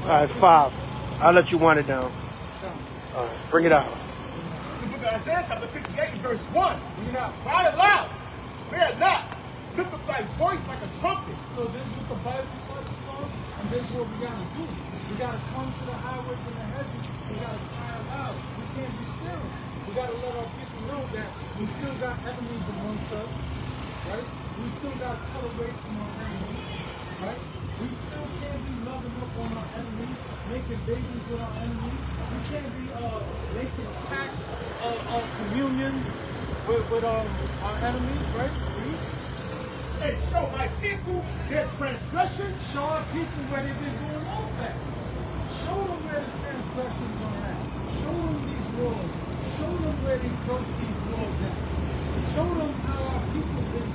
All right, 5. I'll let you wind it down. All right, bring it out. The book of Isaiah, chapter 58, verse 1. You know, cry aloud, spare not, lift up thy voice like a trumpet. So this is what the Bible tells us, and this is what we got to do. We got to come to the highways and the hedges. We got to cry aloud. We can't be still. We got to let our people know that we still got enemies amongst us, right? We still got cut away from our enemies, right? We still can't be loving up on our enemies, making babies with our enemies. We can't be making pacts of communion with our enemies, right? And show my people their transgression. Show our people where they've been doing all that. Show them where the transgressions are at. Show them these laws. Show them where they broke these laws at. Show them how our people been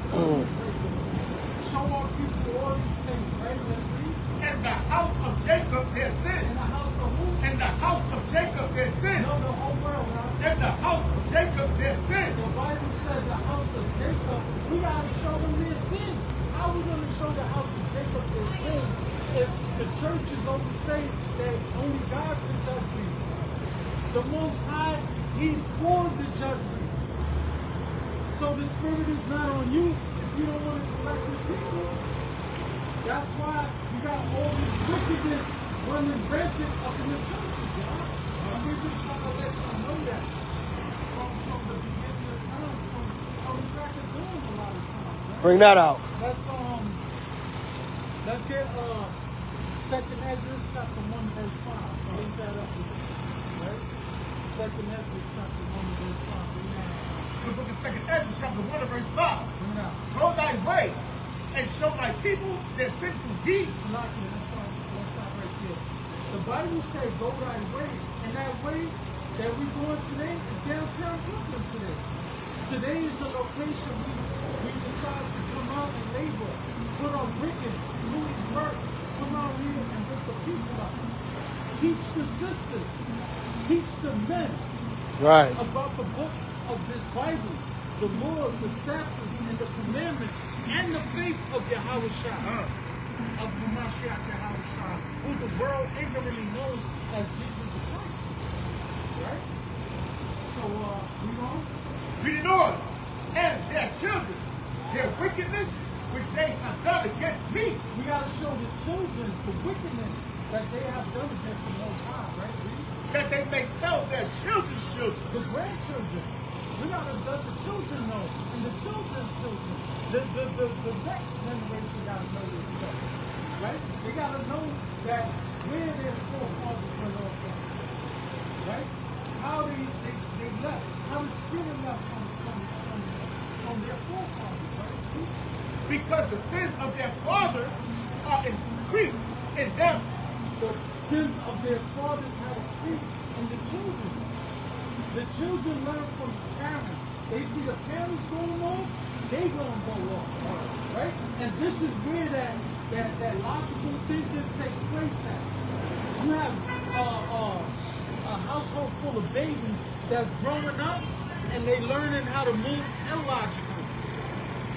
show our people all these things, right? Let's read. And the house of Jacob their sin. In the house of who? And the house of Jacob their sin. No, the whole world, right? And the house of Jacob their sin. The Bible says the house of Jacob, we got to show them their sins. How are we going to show the house of Jacob their sins if the church is only saying that only God can judge me? The Most High, He's for the judgment. So the Spirit is not on you if you don't want to correct His people. That's why you got all this wickedness running rampant up in the churches, y'all. And we've been trying to let y'all know that from the beginning of time, from the crack of dawn a lot of times. Right? Bring that out. Let's get 2nd Ezra chapter 1 verse 5. Look that up. Right? 2nd Ezra chapter 1 verse 5. The book of 2nd Ezra, chapter 1 verse 5. Bring it out. Go thy way and show my people their sinful deeds. Let's stop right there. The Bible says go thy way. And that way that we're going today is downtown Brooklyn today. Today is the location we decide to come out and labor. Put on wicked, Louis work. Come out here and lift the people up. Teach the sisters. Teach the men. Right. About the book of this Bible. The laws, the statutes, and the commandments, and the faith of Yahweh of the Mashiach Yahweh, who the world ignorantly knows as Jesus the Christ. Right? So, read on. Read it on. And their children, their wickedness, which they have done against me. We got to show the children the wickedness that they have done against the Most High, right? Read. That they may tell their children's children. The grandchildren. We got to let the children know, and the children's children. The next generation got to know this stuff, right? They got to know that where their forefathers went off from, right? How they left, how the Spirit left from their forefathers, right? Because the sins of their fathers are increased in them. The sins of their fathers have increased in the children. The children learn from the parents. They see the parents going off, they gonna go off, right? And this is where that logical thinking takes place at. You have a household full of babies that's growing up and they learning how to move illogically.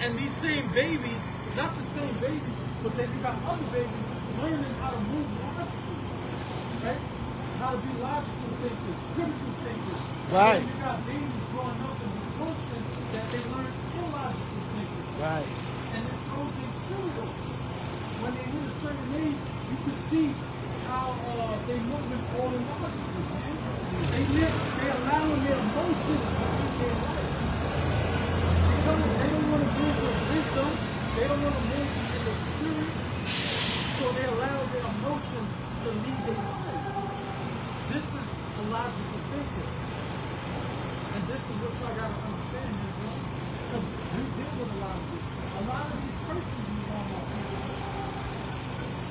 And these same babies, not the same babies, but then you got other babies learning how to move logically, right? How to be logical thinkers, critical thinkers. Right. And you got babies growing up in the culture that they learn illogical thinking. Right. And it throws their spirit off. When they hit a certain age, you can see how they moving all illogically, man. They allowing their emotions to lead their life. They don't want to move with wisdom. They don't want to move in the spirit. So they allow their emotions to lead their life. This is the logical thinking. And this is what y'all got to understand, Israel. Because we deal with a lot of this. A lot of these persons you want to people.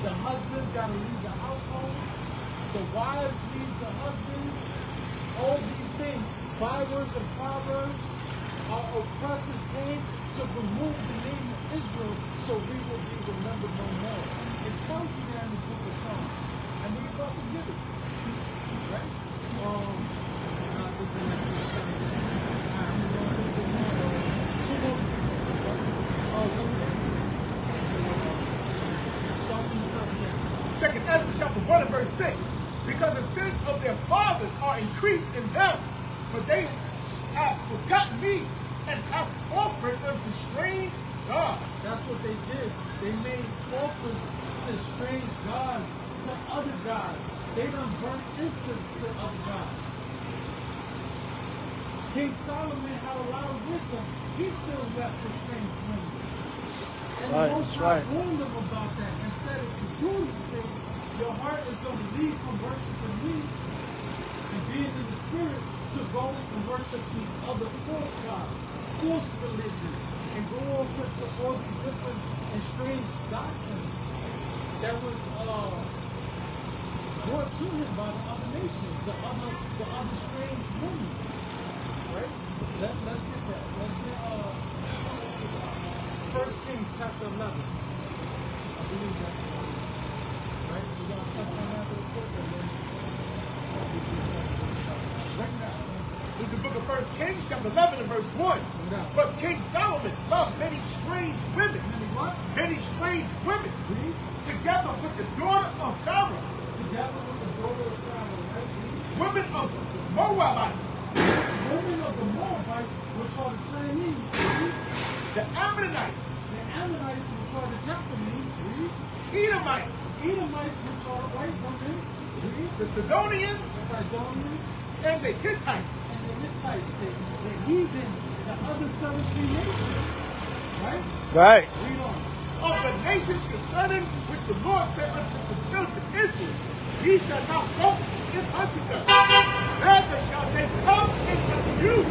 The husbands got to leave the household. The wives leave the husbands. All these things. Bywords and proverbs. Our oppressors came to remove the name of Israel so we will be remembered no more. It tells you that in the book of Psalms. And we're about to get it. Right? Second Ezra chapter 1 and verse 6. sins of their fathers are increased in them, for they have forgotten me and have offered unto strange gods. That's what they did. They made offers to strange gods, to other gods. They done burnt incense to other gods. King Solomon had a lot of wisdom. He still left with strange women. And the Most High warned them about that and said, if you do these things, your heart is going to leave from worshiping me and being in the spirit to go and worship these other false gods, false religions, and go over to all these different and strange doctrines that was brought to him by the other nations, the other strange women. Right? Let's get that. Let's get 1 Kings chapter 11. I believe that's right. We're going to touch on that real quick and then right now. This is the book of 1 Kings, chapter 11 and verse 1. But King Solomon loved many strange women. Many strange women. Together with the daughter of Pharaoh. Together with the daughter of Pharaoh, right? Women of the Moabites. Women of the Moabites, which are the Chinese. The Ammonites. The Ammonites, which are the Japanese. Edomites. Edomites, which are the white women. The Sidonians. The Sidonians. And the Hittites. And the Hittites. The heathens. The other 17 nations. Right? Right. Read on. Of the nations concerning which the Lord said unto the children of Israel, ye shall not go in unto them, neither shall they come in unto you,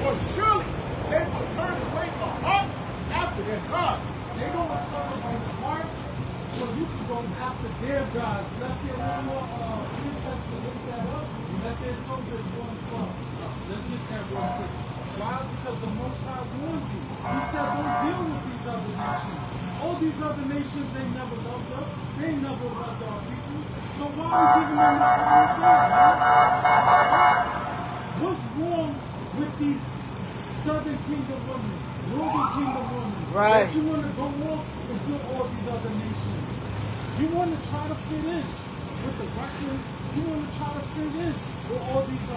for surely they will turn away the heart after their God. They don't turn away the heart, so you can go after their gods. Let's get one more precept to look that up. Let's get Tobit 1:12. Let's get that real quick. Why? Because the Most High warned you. He said, don't deal with these other nations. All these other nations, they never loved us. They never loved our people. So why are we giving them this kind of thing? What's wrong with these Southern Kingdom women, Northern Kingdom women? Right. That you want to go off into all these other nations. You want to try to fit in with the Russians. You want to try to fit in with all these,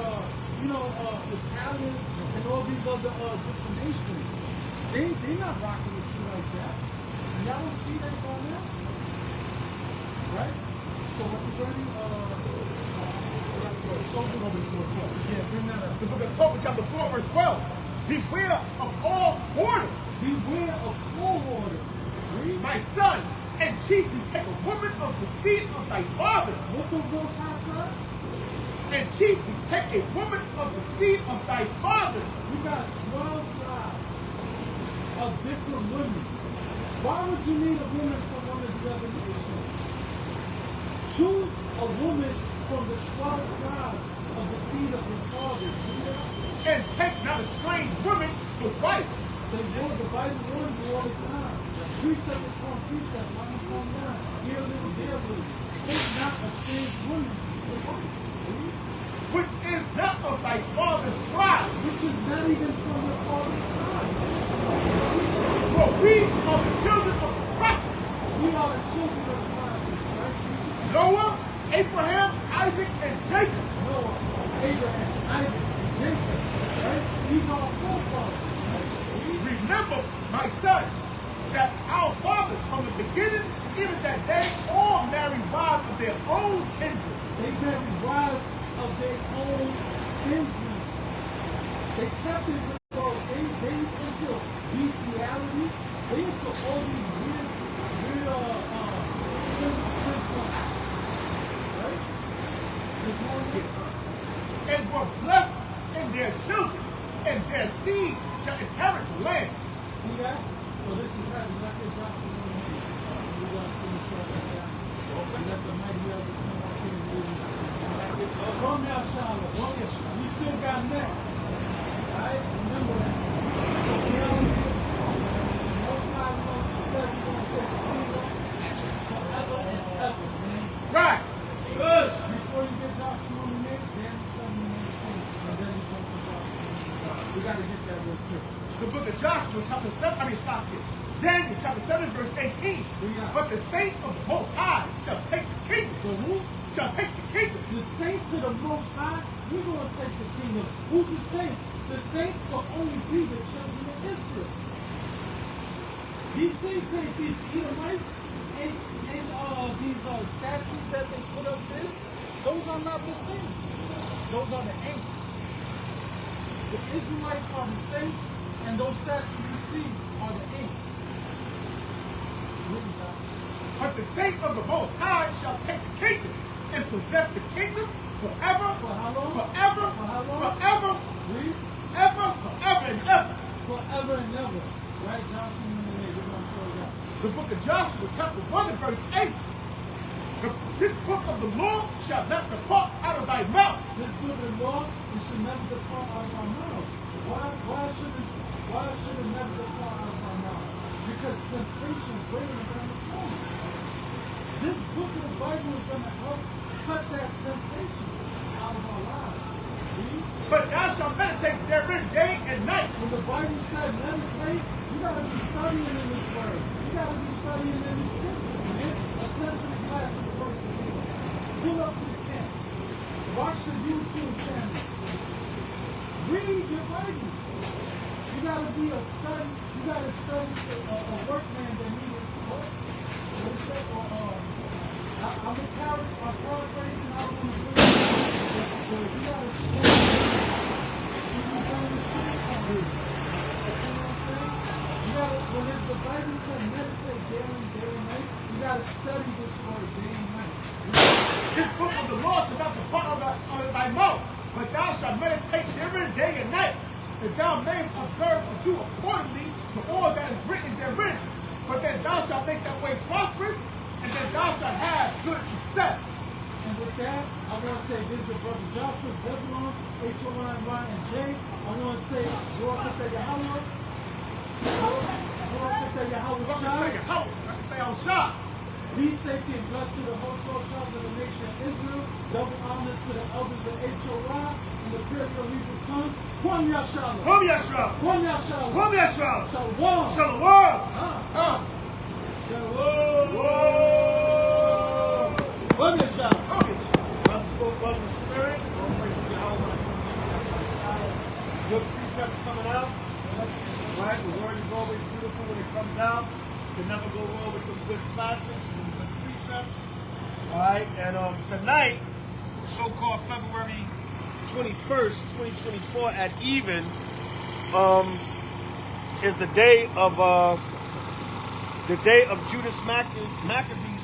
Italians and all these other different nations. They not rocking with you like that. Y'all don't see that going on? Right? So what you ready? Yeah, bring that up. The book of Tobit, chapter 4, verse 12. Beware of all whoredom. Beware of all whoredom. My son, and chiefly take a woman of the seed of thy fathers. What the Most High said? And chiefly take a woman of the seed of thy fathers. You got 12 tribes of different women. Why would you need a woman from one of the other nations? Choose a woman from the 12 tribes of the seed of your fathers. And take not a strange woman to wife. The Bible warns you all the time. Precept upon precept, line upon line. Here a little, there a little. Take not a strange woman to wife. Which is not of thy father's tribe. Which is not even from your father's tribe. For we are the children of the prophets. We are the children of the prophets, right? Noah, Abraham, Isaac, and Jacob. Noah, Abraham, Isaac, and Jacob, right? These are our forefathers, right? Remember, my son, that our fathers from the beginning, even that they all married wives of their own kindred. They married wives of their own kinsmen. They kept it with all, they into bestiality, they into all these weird sinful acts. Right? And were blessed in their children, and their seed shall inherit the land. See that? So this is happening. Let's get back to the name. We're going to finish off like that. Let the mighty elder come up here and do this. Come now, Charlotte. We still got next. Alright? Remember that. So we out here. The Most High wants to say we're going to take the kingdom forever and ever, man. Right. Good. Before you get doctrine on the neck, then tell me and then you come to doctrine. We got to get that real quick. The book of Joshua, chapter 7, stop here. Daniel, chapter 7, verse 18. But the saints of the Most High shall take the kingdom. The who? shall take the kingdom. The saints of the Most High, we're going to take the kingdom. Who's the saints? The saints will only be the children of Israel. These saints ain't these Edomites and these statues that they put up there. Those are not the saints. Those are the ain'ts. The Israelites are the saints, and those statues you see are the ain'ts. But the saints of the Most High shall take the kingdom and possess the kingdom forever. For how long? Forever. For how long? Forever. Read. Ever. Forever and ever. Forever and ever. Right, Joshua? We're going to close out. The book of Joshua, chapter 1 and verse 8. This book of the law shall not depart out of thy mouth. This book of the law, it should never depart out of our mouth. Why should it never depart out of our mouth? Because temptation is waiting around the corner. This book of the Bible is going to help cut that temptation out of our lives. See? But thou shalt meditate therein day and night. When the Bible said meditate, you got to be studying in this word. You got to be studying in these scriptures, man. A sensitive class is first to do. Pull up to the camp. Watch the YouTube channel. Read your Bible. You got to be a study. You got to study a workman that needed what? What is that? I'm paraphrasing. I don't want to do it. But you got to study. When the Bible says meditate day and night, you got to study this word day and night. This book of the law shall not depart out of thy mouth, but thou shalt meditate therein day and night, that thou mayest observe to do accordingly to all that is written therein. But then thou shalt make thy way prosperous, and then thou shalt have good success. And with that, I want to say visit Brother Joshua, Zebulon, H.O.I, and J. I want to say, Lord, Yahweh. Peace, safety, and blessed to the whole 12 tribes of the nation of Israel. Double honors to the elders of H.O.I. and the Imperial Hebrew tongue. Kwam Yashalom. Kwam Yashalom. Kwam Yashalom. Kwam Yashalom. Shalom. Shalom. Shalom. Kwam Yashalom. Okay. Brother spoke, brother spirit. All praise to Yahweh. Good precepts coming out. Right? The word is always beautiful when it comes out. You can never go wrong with some good classics and good precepts. Alright, and tonight, so-called February 21st, 2024 at even, is the day of Judas Maccabee /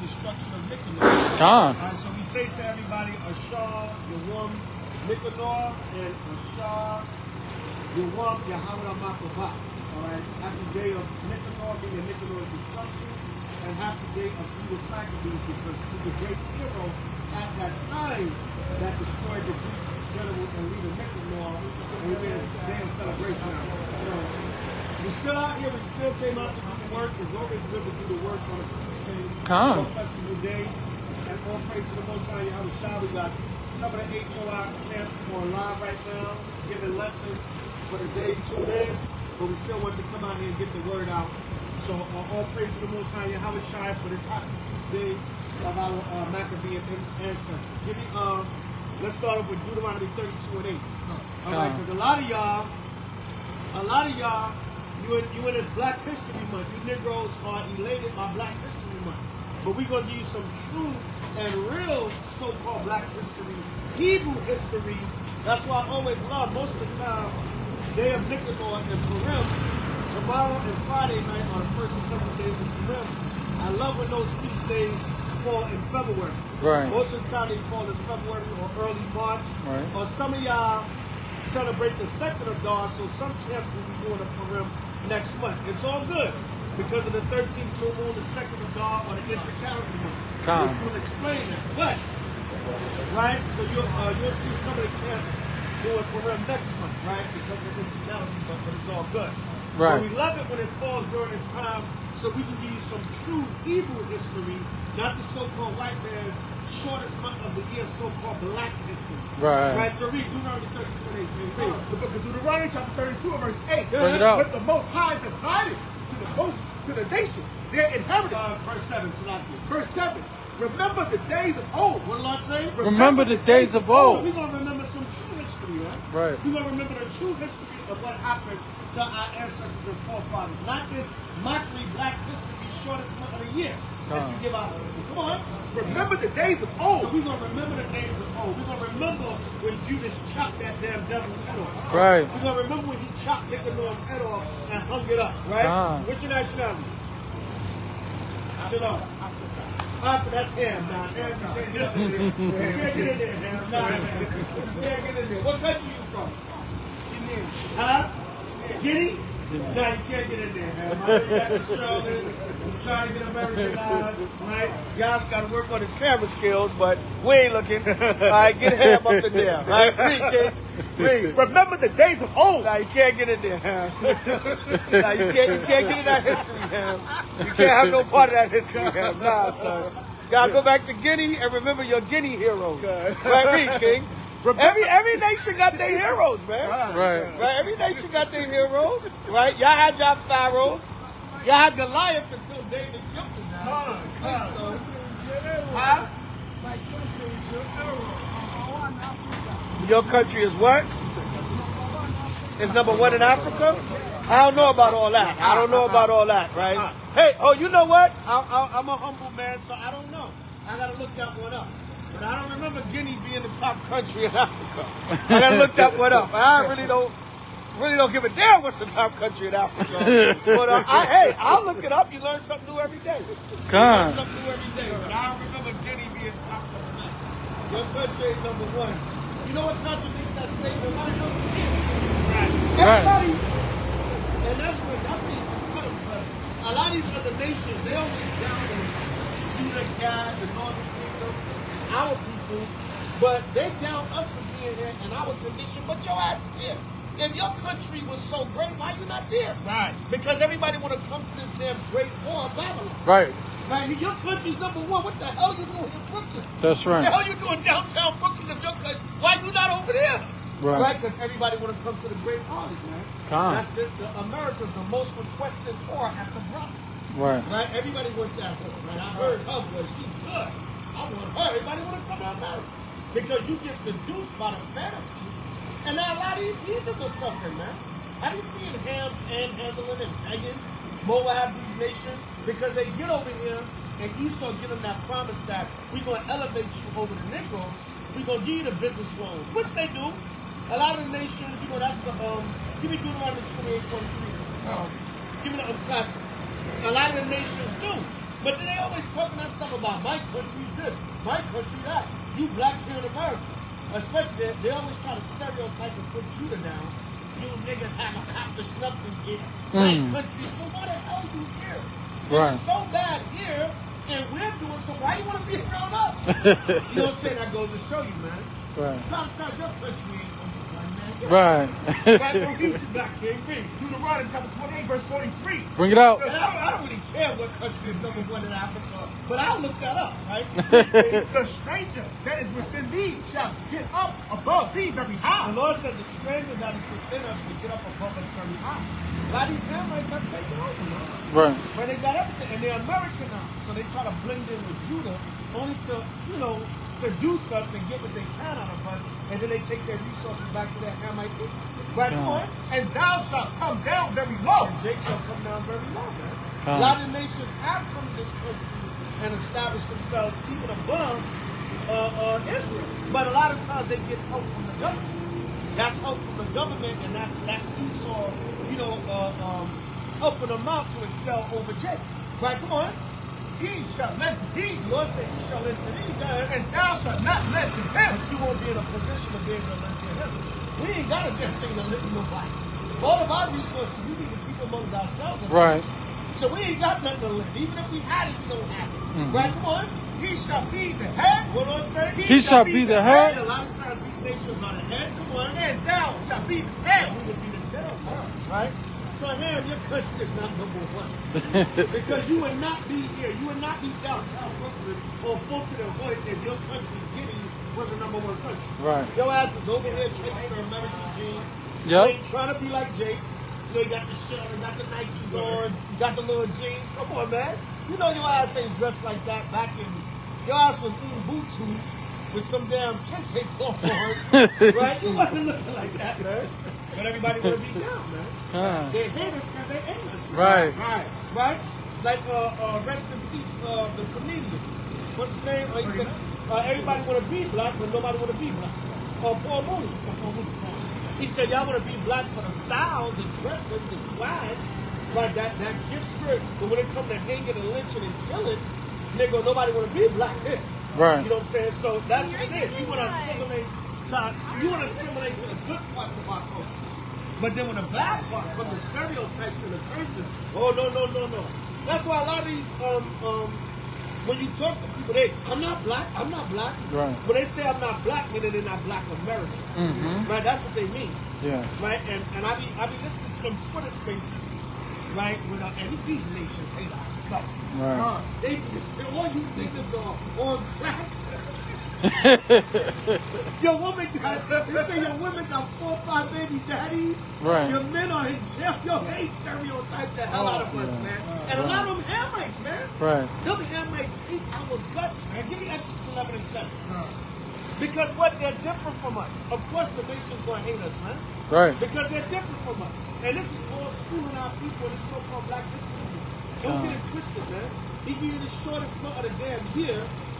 destruction of Nicanor. Alright, so we say to everybody, Ashar, Yawam, Nicanor, and Ashar, Yawam, Yahweh Makabah. Alright, happy day of Nicanor, being a Nicanor's destruction, and happy day of Judas Maccabees, because he was a great hero at that time that destroyed the Greek general and leader Nicanor, and we made a day of celebration out of it. So, we're still out here, we still came out to do the work. It's always good to do the work on a feast day, on a festival day, and all praise to the Most High Yahweh. We got some of the H.O.I camps online right now, giving lessons for the day 2 days, but we still want to come out here and get the word out. So all praise to the Most High Yahweh for this happy day of our Maccabean ancestors. Give me, let's start off with Deuteronomy 32 and 8. All right, because a lot of y'all, you in this Black History Month, you Negroes are elated by Black History Month. But we're going to give you some true and real so-called Black history, Hebrew history. That's why I always love, most of the time, Day of Nicanor and Purim, tomorrow and Friday night are the first and second days of Purim. I love when those feast days fall in February. Right. Most of the time they fall in February or early March. Right. Or some of y'all celebrate the 2nd of Dar, so some camps will be doing a Purim next month. It's all good because of the 13th new moon, the 2nd of Dar, or the intercalendar month. Which will explain that. But, right, so you'll see some of the camps doing Purim next month, right? Because of the incidentally, but it's all good. Right. But we love it when it falls during this time, so we can give you some true Hebrew history, not the so-called white man's shortest month of the year, so-called Black history. Right. Right. So read Deuteronomy 32 and 8. The book of Deuteronomy, chapter 32 and verse 8. Bring it up. But the Most High divided to the nations their inheritance. Verse 7. So not verse 7. Remember the days of old. What did I say? Remember the days of old. We're going to remember some true history, right? Right. We're going to remember the true history of what happened to our ancestors and forefathers. Not this mockery black history shortest month of the year that you give out. Come on. Remember the days of old. So we're going to remember the days of old. We're going to remember when Judas chopped that damn devil's head off. Right. We're going to remember when he chopped Nicanor's head off and hung it up, right? What's your nationality? Shalom. Africa, that's him, now. Ham, you can't get in there. You can't get in there, Ham. Nah, man. You can't get in there. What country you from? Guinea. Huh? Guinea? Nah, you can't get in there, Ham. I know you got the Charlotte. I'm trying to get Americanized, right? Josh got to work on his camera skills, but we ain't looking. All right, get Ham up in there. All right, read, kid. Read. Remember the days of old. Nah, you can't get in there, Ham. Nah, you can't get in that history, Ham. You can't have no part of that history, Ham. Nah, son. You gotta go back to Guinea and remember your Guinea heroes. Right, read, King. Every nation got their heroes, man. Right. Every nation got their heroes. Right. Y'all had y'all pharaohs. Y'all had Goliath until David killed him. Huh? Your country is what? It's number one in Africa? I don't know about all that. I don't know about all that, right? Hey, oh, you know what? I'm a humble man, so I don't know. I gotta look that one up. But I don't remember Guinea being the top country in Africa. I gotta look that one up. I really don't give a damn what's the top country in Africa. But hey, I'll look it up. You learn something new every day. You learn something new every day. But I don't remember Guinea being top country. Your country is number one. You know what contradicts that statement? Why don't you get it? Everybody, and that's the funny, because a lot of these other nations, they always down to Judah, Gad, the Northern Kingdom, our people, but they down us for being here and our condition, but your ass is here. If your country was so great, why you not there? Right. Because everybody want to come to this damn great war of Babylon. Right. Right. Your country's number one. What the hell you doing in Brooklyn? That's right. What the hell you doing downtown Brooklyn if your country? Why you not over there? Right. Because everybody want to come to the great parties, man. That's America's the most requested whore at the Bronx. Right. Right. Everybody wants that whore. Right. I heard her voice. She's good. I want her. Everybody want to come to America because you get seduced by the fantasy. And now a lot of these heathens are suffering, man. Have you seen Ham handling and begging Moab, these nations? Because they get over here and Esau give them that promise that we're going to elevate you over the Negroes. We're going to give you the business loans, which they do. A lot of the nations, you know, that's the, give me Deuteronomy 28:43. Give me the classic. A lot of the nations do. But then they always talking that stuff about my country this, my country that. You blacks here in America. Especially, they always try to stereotype and put Judah down. You niggas have accomplished nothing here. My country, so why the hell you here? It's so bad here, and we're doing so. Why you want to be around us? You know what I'm saying? That goes to show you, man. Right. Sometimes your country ain't number one, man. Right. Don't read you back, King. Read. Deuteronomy chapter 28, verse 43. Bring it out. I don't really care what country is number one in Africa, but I'll look that up, right? The stranger that is within thee shall get up above thee very high. The Lord said the stranger that is within us will get up above us very high. A lot of these Hamites have taken over, man. Right. But they got everything, and they're American now, so they try to blend in with Judah only to, you know, seduce us and get what they can out of us, and then they take their resources back to their Hamite people. Right on. And thou shalt come down very low. And Jake shall come down very low, man. A lot of nations have come to this country and established themselves even above Israel. But a lot of times they get help from the government. That's help from the government, and that's Esau, you know, helping them out to excel over Jacob. Right, come on. He shall lend to thee. The Lord said he shall lend to thee, and thou shalt not lend to him. But you won't be in a position to be able to lend to him. We ain't got a damn thing to lend to nobody. All of our resources, we need to keep amongst ourselves. Right. So we ain't got nothing to lend. Even if we had it, we don't have it. Right, come on. He shall be the head. What Lord say? He shall be the head. A lot of times these nations are the head. Come on. And thou shalt be the tail. We would be the tail. Right? So Ham, your country is not number one. Because you would not be here. You would not be downtown Brooklyn or Fulton and Hoyt if your country, Guinea, was the number one country. Right. Your ass is over here tricking the American gene. Yep. You ain't trying to be like Jake. You know, you got the shirt, you got the Nikes on, you got the little jeans. Come on, man. You know your ass ain't dressed like that back in your ass was eating butu with some damn kente cloth on, right? You wasn't looking like that, man. But everybody want to be down, man. They hate us because they hate us. Right. Right? Like, rest in peace, the comedian. What's his name? He said, everybody want to be black, but nobody want to be black. Paul Mooney. He said, y'all want to be black for the style, the dressing, the swag, right? That gift spirit. But when it comes to hanging and lynching and killing, nigga, nobody want to be black then. Right. You know what I'm saying? So that's what it is. You want to assimilate to the good parts of our culture. But then when the bad part, from the stereotypes and the curses, oh no. That's why a lot of these when you talk to people, I'm not black. Right. When they say I'm not black, meaning they're not black American. Right? That's what they mean. Yeah. Right? And I be listening to them Twitter spaces, right? And these nations hate our guts. Right. They say, all you niggas are on crack. Your woman got 4 or 5 baby daddies. Right. Your men are in jail. Yo, they stereotype the hell out of us, man. And a lot of them Hamites, man. Right. Them Hamites eat our guts, man. Give me Exodus 11 and 7. Because what? They're different from us. Of course the nation's going to hate us, man. Right. Because they're different from us. And this is all schooling our people in this so-called black history. Don't get it twisted, man. He give you the shortest part of the damn year.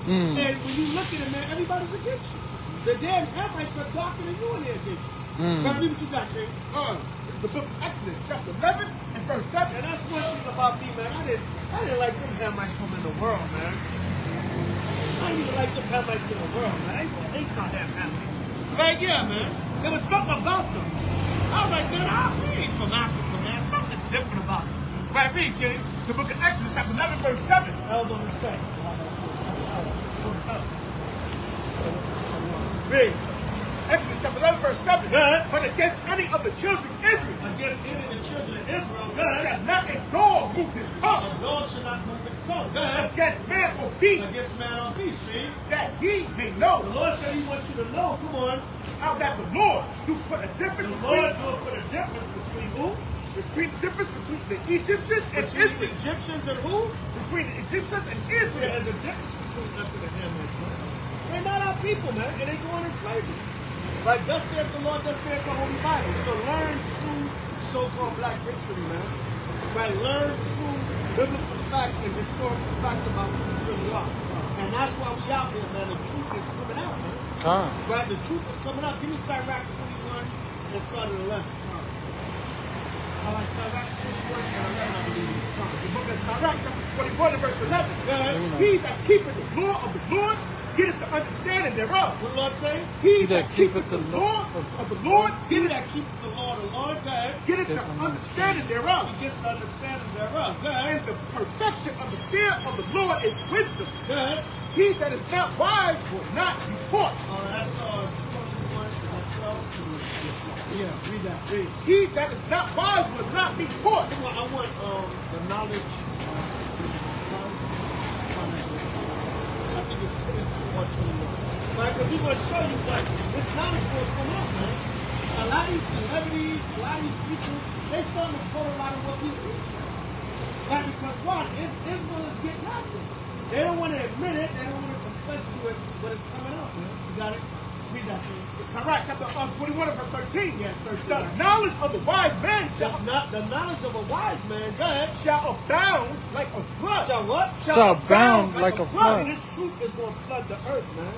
And when you look at it, man, everybody's against you. The damn Hamites are darker than you and they're against you. Now, read what you got, King. It's the book of Exodus, chapter 11 and verse 7. And that's one thing about me, man. I didn't like them Hamites from in the world, man. I didn't even like them Hamites in the world, man. I used to hate my damn Hamites. Right, yeah, man. There was something about them. I was like, man, we ain't from Africa, man. Something's different about them. Right, read, King. The book of Exodus, chapter 11, verse 7. Held on respect. Read. Exodus chapter 11, verse 7. Good. But against any of the children of Israel, Against any of the children of Israel, good. shall not a dog move his tongue A dog should not move his tongue. Good. against man or beast, Against man or beast, see? that he may know The Lord said he wants you to know, come on, how that the Lord do put a difference the Lord between, will put a difference between who? between the Egyptians and Between the Israel. Egyptians and who? Between the Egyptians and There Israel. is a difference between us and the Hamites, man. They're not our people, man, and they going in slavery. Like, thus saith the Lord, thus saith the Holy Bible. So learn true so-called black history, man. Right? Learn true biblical facts and historical facts about who we really are. And that's why we out here, man. The truth is coming out, man. Right? The truth is coming out. Give me Sirach 21 and start at 11. All right, Sirach 21 and 11, I believe. The book of Sirach, chapter 21 and verse 11. He that keepeth the law of the Lord getteth the understanding thereof. What the Lord say? He that keepeth the law of the Lord He that keepeth the law of the Lord, God, getteth the understanding thereof. he gets the understanding thereof. God, And the perfection of the fear of the Lord is wisdom. God. He that is not wise will not be taught. That's 21 to 12. Yeah, read that. Read. He that is not wise will not be taught. I want the knowledge. I think it's 22 or 21. Right, because we're going to show you what this knowledge will come out, man. A lot of these celebrities, a lot of these people, they starting to quote a lot of what we teach. Right, because what? Israel is getting out there. They don't want to admit it, they don't want to confess to it, but it's coming out, man. You got it? Read that, man. It's Sirach chapter 21 and verse 13. Yes, 13. The knowledge of the wise man The knowledge of a wise man, go ahead. shall abound like a flood. Shall what? Shall abound like a flood. This truth is going to flood the earth, man.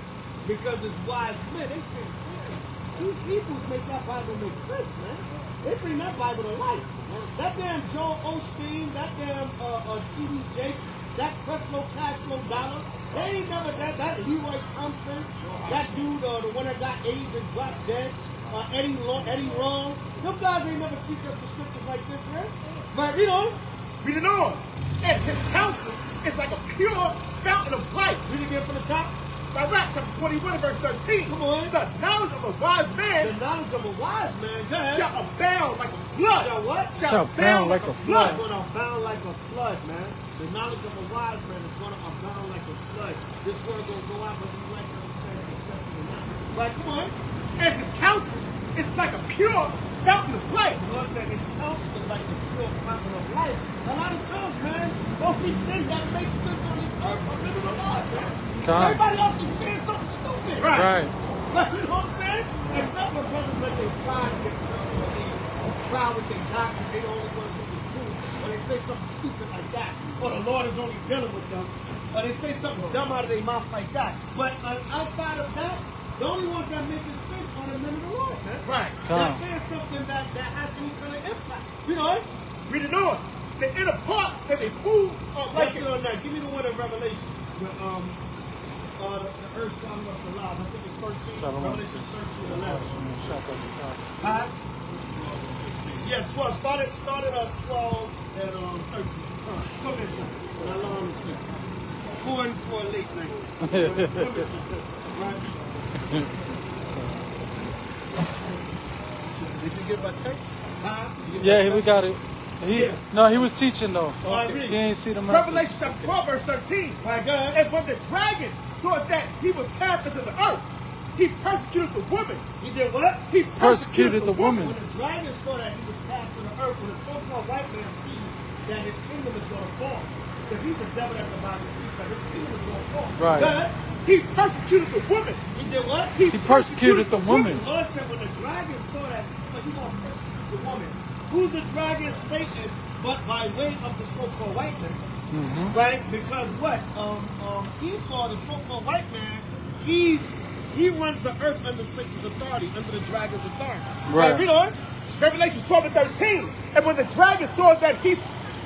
Because it's wise men. They say, man, these people make that Bible make sense, man. They bring that Bible to life. Man. That damn Joel Osteen, that damn T.D. Jakes, that Creflo Cashflow Dollar, they ain't never that Leroy Thompson, that dude, the one that got AIDS and dropped dead, Eddie Long. Them guys ain't never teach us the scriptures like this, man. But read on. Read it on. And his counsel is like a pure fountain of life. Read it again from the top. Sirach chapter 21 and verse 13. Come on. The knowledge of a wise man The knowledge of a wise man, go ahead. shall abound like a flood. Shall what? Shall abound like a flood. It's going to abound like a flood, man. The knowledge of a wise man is going to abound like a flood. This word going to go out, whether you like to understand it, accept it or not. Right, come on. And his counsel is like a pure fountain of life. The Lord said his counsel is like the pure fountain of life. A lot of times, man, only thing that makes sense on this earth are living the Lord, man. Everybody else is saying something stupid. Right. Like, you know what I'm saying? And some of the brothers let their pride get to them, or they proud with their doctrine, they the only ones with the truth, or they say something stupid like that, or the Lord is only dealing with them, or they say something dumb out of their mouth like that. But outside of that, the only ones that make sense are the men of the Lord, man. Right. They're saying something that has any kind of impact. You know it? Read it on. The inner part that they food Let's get on that. Give me the one in Revelation. With, the earth shall up the loud. I think it's 13. Revelation 13, 11. Yeah, 12. Started at 12 and 13. Come here, son. I long to see. Pouring for a late night. Right? Did you get my text? Yeah, we got it. Yeah. No, he was teaching though. Okay. He ain't see the message. Revelation chapter 12, verse 13. My God. And when the dragon saw that he was cast into the earth, he persecuted the woman. He did what? He Persecuted the woman. When the dragon saw that he was cast to the earth, when the so-called white man sees that his kingdom is going to fall, because he's the devil that the Bible speaks of, his kingdom is going to fall. Right. God, He persecuted the woman. he did what? He persecuted the woman. The Lord said when the dragon saw that, he going to persecute the woman. Who's the dragon? Satan, but by way of the so-called white man. Right? Because what? Esau, the so-called white man, he runs the earth under Satan's authority, under the dragon's authority. Right. Read on. Revelation 12 and 13. And when the dragon saw that he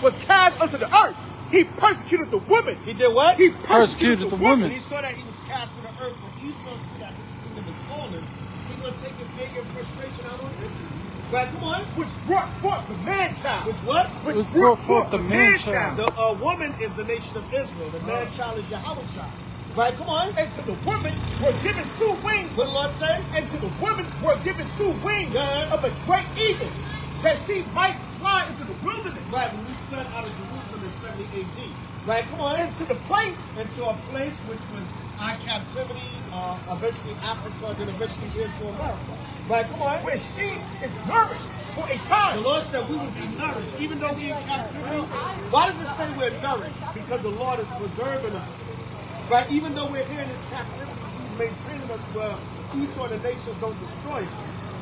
was cast unto the earth, he persecuted the woman. He did what? He Persecuted the woman. When he saw that he was cast to the earth, when Esau saw that his kingdom is fallen, he's going to take his anger and frustration out on Israel. Right, come on. Which brought forth the man-child. Which what? Which brought forth the man-child. The woman is the nation of Israel. The man-child is Yahweh. Right, come on. And to the woman were given 2 wings. What the Lord say? And to the woman were given 2 wings God. of a great eagle, that she might fly into the wilderness. Right, when we fled out of Jerusalem in 70 AD. Right, come on. Into the place. Into a place which was our captivity, eventually Africa, then eventually here to America. Right, come on. Where she is nourished for a time. The Lord said we would be nourished, even though we're in captivity. Why does it say we're nourished? Because the Lord is preserving us. Right, even though we're here in this captivity, He's maintaining us where Esau and the nations don't destroy us.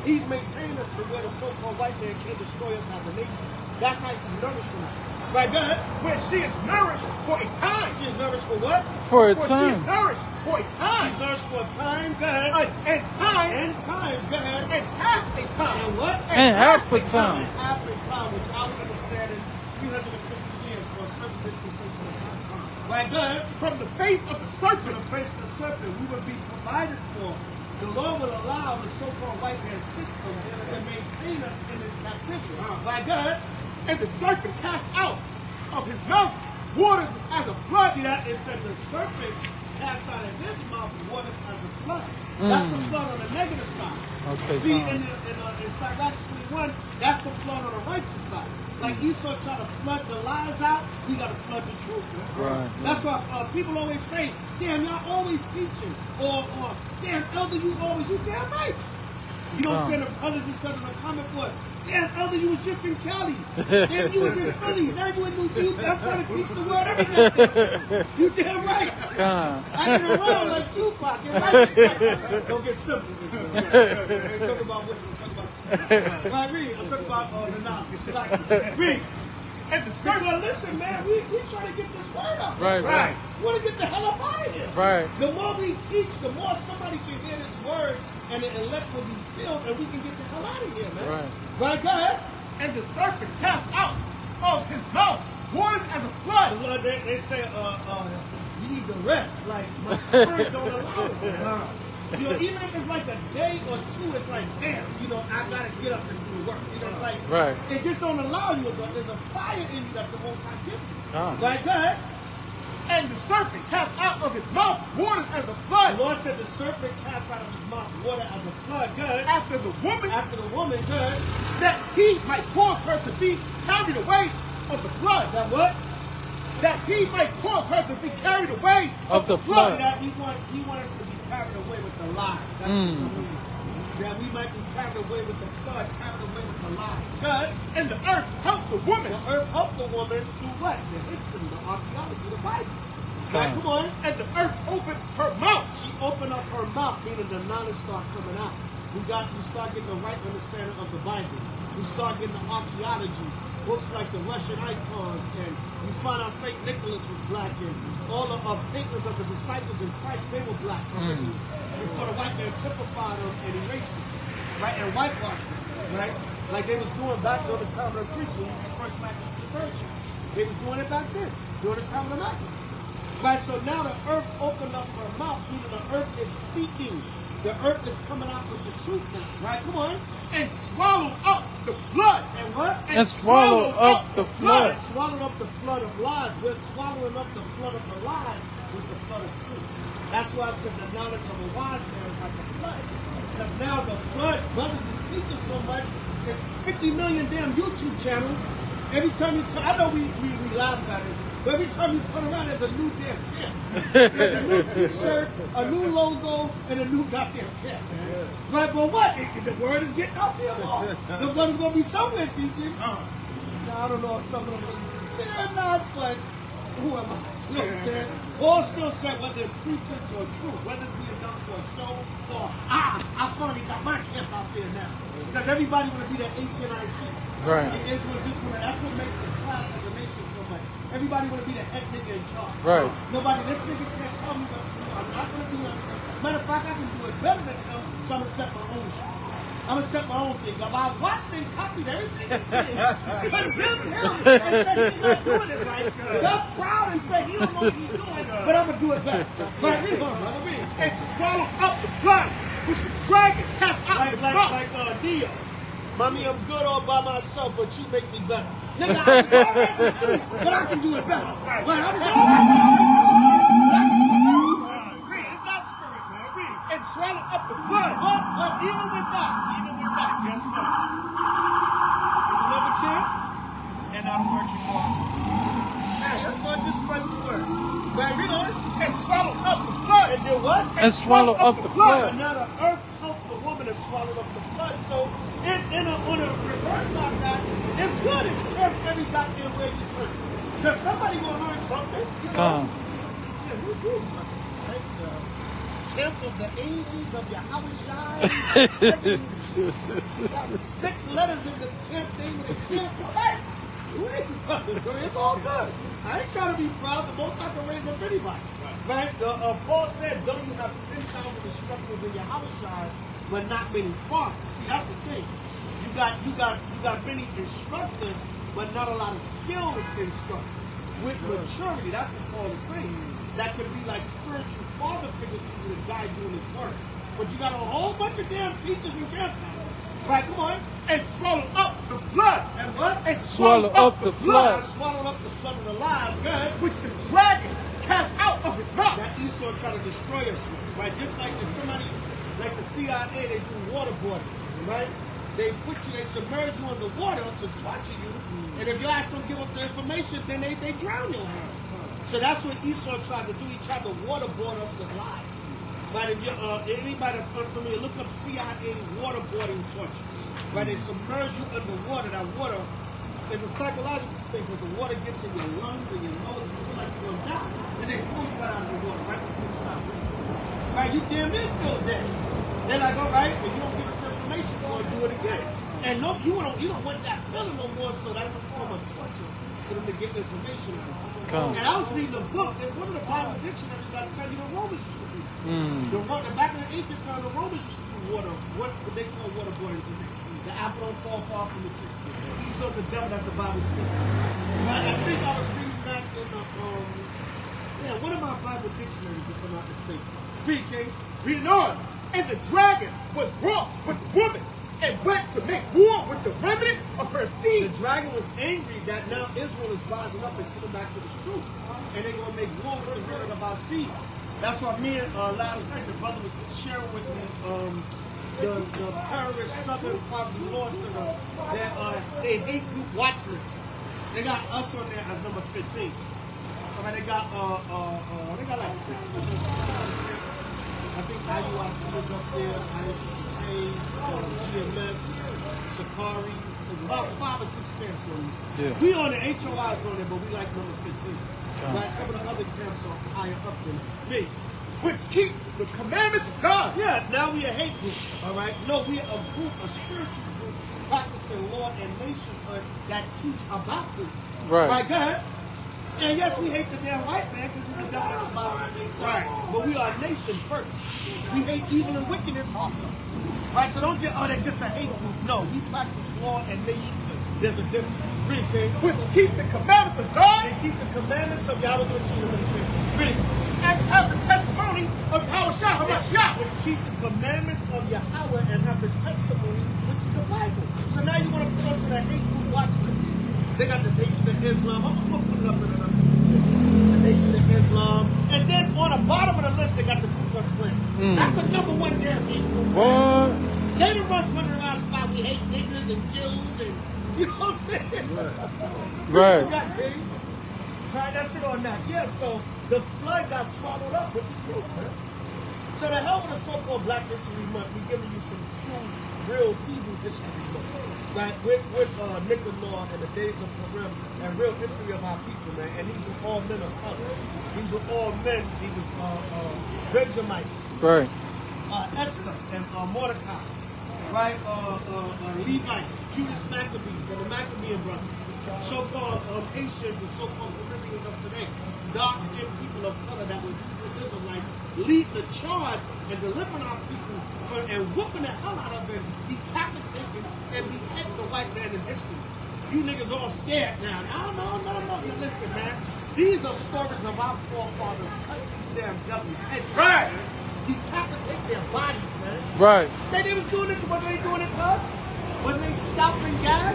He's maintaining us to where the so-called white man can't destroy us as a nation. That's how He's nourishing us. Right, go ahead. Where she is nourished for a time. She is nourished for what? For a She is time. nourished for a time. She's nourished for a time. Go ahead. And time. And times. Go ahead. And half a time. And what? And half a time. And half a time, which I would understand in 350 years for a certain dispensation of time. Right, go ahead. From the face of the serpent. From the face of the serpent, we would be provided for. The Lord would allow the so-called white man system to maintain us in this captivity. Right, go ahead. And the serpent cast out of his mouth waters as a flood. See that? It said the serpent cast out of his mouth waters as a flood. That's the flood on the negative side. Okay, see, fine. in Zabach 21, that's the flood on the righteous side. Like Esau tried to flood the lies out, we got to flood the truth. Man. Right. That's why people always say, damn, y'all always teaching. Or damn, elder, you damn right. You don't say the other just said in the comment board, damn, elder, you was just in Cali. Damn, you was in Philly. Now you in New York. I'm trying to teach the world everything. You damn right. I get it wrong like Tupac. Don't get simple. I'm talking about what we're talking about. Right, read. I'm talking about the knowledge. Read. And the circle, listen, man, we trying to get this word out. Right. We want to get the hell up out of here. Right. The more we teach, the more somebody can hear this word, and the elect will be sealed, and we can get the hell out of here, man. Right. Right, go ahead. And the serpent cast out of his mouth waters as a flood. The Lord, they say, you need to rest. Like, my spirit don't allow it. You know, even if it's like a day or two, it's like, damn, you know, I got to get up and do work. You know, it's like, Right. it just don't allow you. There's a fire in you that the Most High gives you. Right, go ahead. And the serpent cast out of his mouth waters as a flood. The Lord said the serpent cast out of his mouth water as a flood. Good. After the woman, good. That he might cause her to be carried away of the flood. That what? That he might cause her to be carried away of the flood. That he want us to be carried away with the lie. That's what it means. that we might be carried away with the flood, carried away with the lie. Good. And the earth helped the woman. The earth helped the woman through what? The history, the archaeology, the Bible. Right, come on. And the earth opened her mouth. She opened up her mouth, meaning the knowledge start coming out. We start getting the right understanding of the Bible. We start getting the archaeology, books like the Russian icons, and we find out St. Nicholas was black, and all the paintings of the disciples in Christ, they were black. Before the white man typified them and erased them, right, and whitewashed them, right? Like they was doing back during the time of the Greeks when we first met the Virgin. They was doing it back then, during the time of the Maccabees. Right, so now the earth opened up her mouth, meaning the earth is speaking. The earth is coming out with the truth now, right? Come on. And swallowed up the flood. And what? And swallowed up the flood. Swallowed up the flood of lies. We're swallowing up the flood of the lies with the flood of truth. That's why I said the knowledge of a wise man is like a flood. Because now the flood, brothers is teaching so much, it's 50 million damn YouTube channels. Every time you I know we laugh at it, but every time you turn around, there's a new damn camp. There's a new t-shirt, a new logo, and a new goddamn camp. Right, but what? The word is getting out there. The brother's going to be somewhere teaching. Now, I don't know if some of them really sincere or not, but who am I? You know what I'm saying? Paul still said whether it's pretense or truth, whether it's being done for a show or, I finally got my camp out there now. Because everybody want to be that HNIC. Right. That's what makes us class as a nation so much. Everybody want to be the head nigga in charge. Right. Nobody, this nigga can't tell me what to do. I'm not going to be on it. Matter of fact, I can do it better than him, so I'm going to set my own shit. I'm going to set my own thing. I watched and copied everything he did. Condemned him and said he's not doing it right. Got proud and said he don't know what he's doing, but I'm going to do it better. But read on, brother, read. And swallowed up the flood, which the dragon cast out of his mouth. Like Dio. Mommy, I'm good all by myself, but you make me better. Nigga, I was all right with you, but I can do it better. Right, I was all right with you. Read, it's not spirit, man. Read. And swallowed up the flood. But even with that, guess what? There's another camp, and I'm working for it. Hey, that's not just spread the word. Right, read on it. And swallowed up the flood. And did what? And swallowed up the flood. And now the earth helped the woman and swallowed up the flood. So, on a reverse side of that, it's good. It's earth every goddamn way you turn. Because somebody will learn something. You know? Yeah, who's good? Right? Camp of the angels of H.O.I. Got 6 letters in the camp thing. The camp. Hey, it's all good. I ain't trying to be proud. The most I can raise up anybody. Right? Paul said, though you have 10,000 instructors in your H.O.I, but not many fathers. See, that's the thing. You got many instructors, but not a lot of skilled instructors. With maturity, that's what Paul is saying. That could be like spiritual father figures to you to guide you in his word. But you got a whole bunch of damn teachers and camps. Right, come on. And swallowed up the flood. And what? And swallowed up the flood. Swallowed up the flood of the lies, good. Which the dragon cast out of his mouth. That Esau tried to destroy us with, right? Just like if somebody, like the CIA, they do waterboarding, right? They submerge you in the water to torture you. And if you ask them to give up the information, then they drown your ass. So that's what Esau tried to do. He tried to waterboard us with lies. But if anybody that's unfamiliar, look up CIA waterboarding torture. Right? They submerge you underwater. That water is a psychological thing because the water gets in your lungs and your nose and you feel like you're going to die. And they pull you out of the water right before you stop breathing. Right? You damn near feel dead. They're like, all right, if you don't give us the information, we're going to do it again. And no, you don't want that feeling no more, so that's a form of torture for them to get information out of you. And I was reading a book. There's one of the Bible dictionaries that tell you the Romans used to do. Back in the ancient time, the Romans used to do water. What they call waterboarding today. The apple don't fall far from the tree. These sorts of devil that the Bible speaks. I think I was reading that in the one of my Bible dictionaries, if I'm not mistaken. Read, King. Reading on. And the dragon was wroth with the woman and went to make war with the remnant of her seed. The dragon was angry that now Israel is rising up and coming back to the truth. And they're going to make war with the remnant of our seed. That's why me and last night the brother was sharing with me the terrorist southern poverty law center that they hate group watch lists. They got us on there as number 15. I mean, they got like 6 members. I think IUIC is up there, IUIC, Mari. There's about 5 or 6 camps on it. Yeah. We on the H.O.I on it, but we like number 15. Right? Some of the other camps are higher up than me. which keep the commandments of God. Yeah, now we a hate group, all right? No, we are a group, a spiritual group, practicing law and nationhood that teach about it. Right. Right, go ahead. And yes, we hate the damn white man because he's the devil at the bottom of the right. But we are a nation first. We hate evil and wickedness also. Right, so don't just, oh, they're just a hate group. No, we practice law and nationhood. There's a difference. Read, King. Which keep the commandments of God. They keep the commandments of Yahweh which you read. And have the testimony of H.O.I. Which keep the commandments of Yahweh and have the testimony which is the Bible. So now you want to put us in a hate group, watch this. They got the Nation of Islam. I'm going to put it up in another the Nation of Islam. And then on the bottom of the list, they got the Ku Klux Klan. That's the number one damn hate group. What? They the ones running around spot we hate niggers and Jews and, you know what I'm saying? Right. Right, that's it on that. Yeah, so the flood got swallowed up with the truth, man. So the hell with the so-called Black History Month, we're giving you some true, real Hebrew history month. Right, with Nicanor and the days of Purim and real history of our people, man. And these were all men of color. These were all men. He was Benjamites. Right. Esther and Mordecai. Right, Levites, Judas Maccabees, and the Maccabean brothers. So-called Haitians and so-called Caribbeans of today. Dark-skinned people of color that were Israelites lead the charge and delivering our people and whooping the hell out of them, decapitating and beheading the white man in history. You niggas all scared now. No. Listen, man. These are stories of our forefathers cutting these damn devils' heads. Right. Man. Decapitate their bodies, man. Right. They was doing this, wasn't they doing it to us? Wasn't they scalping gas?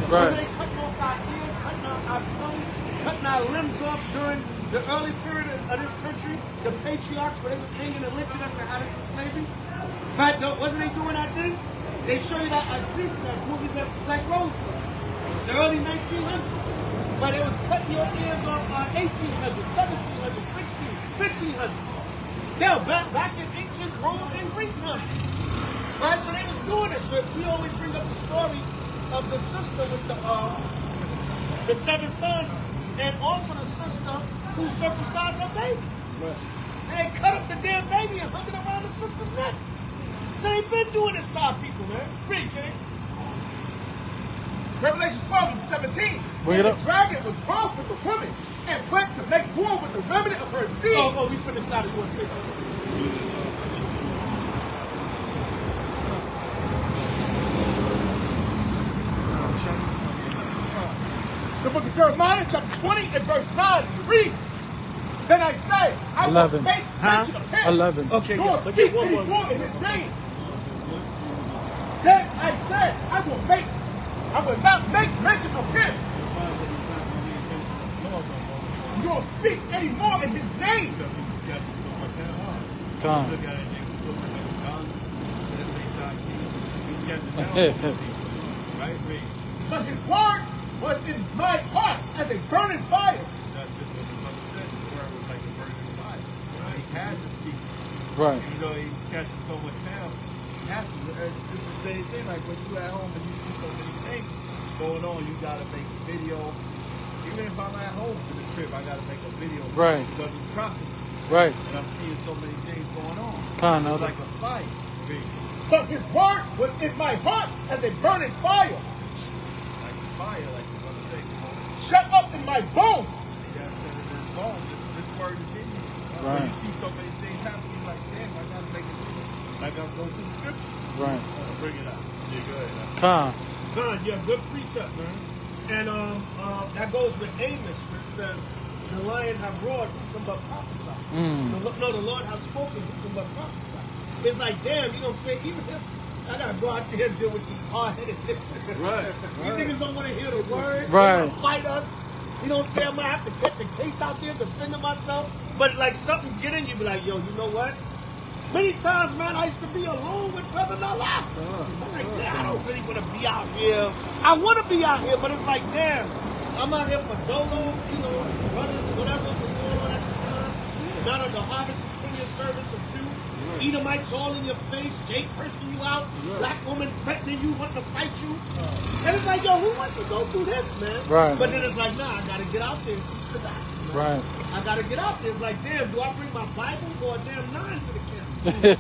Right. Wasn't they cutting off our ears, cutting off our tongues, cutting our limbs off during the early period of this country? The patriarchs, where they was hanging and lynching us and had us in slavery? But wasn't they doing that thing? They show you that as recent as movies like Rosebud, the early 1900s. But it was cutting your ears off 1800s, 1700s, 1600s, 1500s. They were back in ancient Rome and Greek times. Right? So they was doing it. But we always bring up the story of the sister with the 7 sons and also the sister who circumcised her baby. Right. They cut up the damn baby and hung it around the sister's neck. So they've been doing this to our people, man. Read, King. Revelation 12 and 17. Bring it And up. the dragon was wroth with the woman and went to make war with the remnant of her seed. Oh, we finished out of your six. The book of Jeremiah, chapter 20 and verse 9 reads, Then I say, I 11. will make mention of him. 11. Okay, Nor yes. speak any more in his name. Then I said, I will not make mention of him. Nor speak any more in his name. Come. But his word was in my heart as a burning fire. Right. You know, he's catching so much now. It's the same thing, like when you at home and you see so many things going on, you gotta make a video. Even if I'm at home for the trip, I gotta make a video. Right. Because of prophecy. Right. And I'm seeing so many things going on. It's like a fire. But his word was in my heart as a burning fire. Like a fire, like you're gonna say. Shut up in my bones. You gotta say that this bone, this word is in you. Right. When you see so many things happening, you're like, damn, I gotta make a video. I gotta go to the scripture. Right. Bring it up. You're good. Come. Good, yeah, good precept, man. And that goes with Amos, which says, the lion have roared, who can but prophesy? The Lord has spoken, who can but prophesy? It's like, damn, you know what I'm saying? Even if I gotta go out there and deal with these hard-headed niggas. Right. These niggas don't want to hear the word. Right. They want to fight us. You know what I'm saying? I'm gonna have to catch a case out there defending myself. But like something get in you, be like, yo, you know what? Many times, man, I used to be alone with Brother Nala. I'm like, damn, I don't really want to be out here. I want to be out here, but it's like, damn, I'm out here for Dolo, you know, brothers, whatever was going on at the time. Not on the harvest of Kingdom service of few. Edomites all in your face, Jake cursing you out, black woman threatening you, wanting to fight you. And it's like, yo, who wants to go through this, man? Right. But then it's like, nah, I gotta get out there and teach the gospel. Right. I gotta get out there. It's like, damn, do I bring my Bible or a damn 9 to the camp?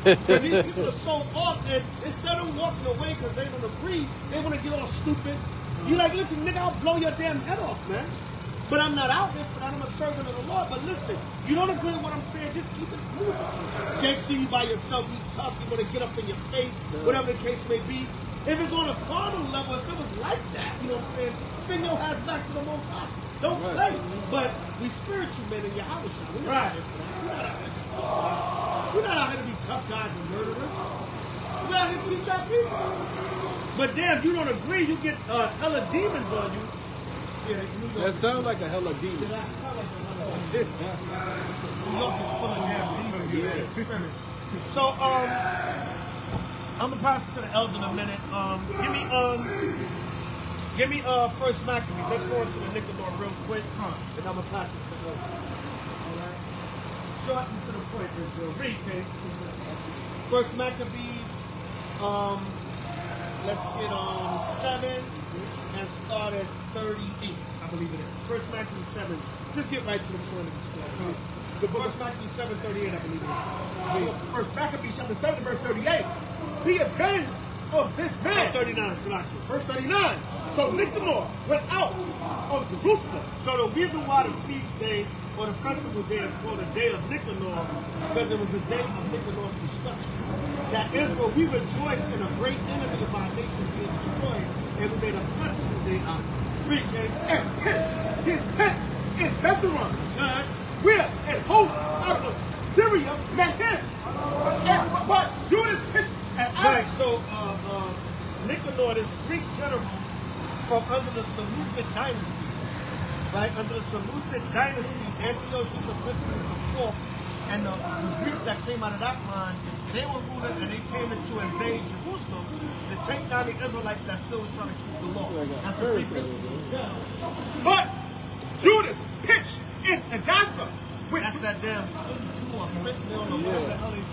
Because these people are so off, and instead of walking away because they don't agree, they want to get all stupid. You like, listen, nigga, I'll blow your damn head off, man. But I'm not out there for that. I'm a servant of the Lord. But listen, you don't agree with what I'm saying, just keep it moving. Can't see you by yourself, you tough, you want to get up in your face, whatever the case may be. If it's on a carnal level, if it was like that, you know what I'm saying, send your ass back to the Most High. Don't play. But we spiritual men in your house. We're not out here for that. We're not out here to be tough guys and murderers. We're out here to teach our people. But damn, you don't agree, you get hella demons on you. Yeah, That sounds like a hella demon. New York is full of damn demons. So, I'm gonna pass it to the elder in a minute. Give me First Maccabees. Let's go into the Nicanor real quick, and I'm gonna pass it to the elder. All right. Short and to the point. Read, okay? First Maccabees. Let's get on 7 and start at 38. I believe it is. First Maccabees 7. Just get right to the point of the story. The First Maccabees 7:38, I believe it is. First Maccabees chapter 7, verse 38. Be avenged of this man. 39, Salaki. Verse 39. So Nicanor went out of Jerusalem. So the reason why the feast day or the festival day is called the day of Nicanor, because it was the day of Nicanor's destruction. That Israel, we rejoiced in a great enemy of our nation being destroyed, and we made a festival day out of it. Read, King. And pitched his tent in Bethlehem, Good. where an host out of Syria met him. But Judas pitched and Right, asked, so Nicanor, this Greek general from under the Seleucid dynasty, right? Under the Seleucid dynasty, Antiochus Epiphanes IV, and the Greeks that came out of that line, they were ruling and they came in to invade Jerusalem to take down the Israelites that still was trying to keep the law. That's what Greeks did. but Judas pitched in Adasa with That's that damn 82 or 50 on the whatever the hell they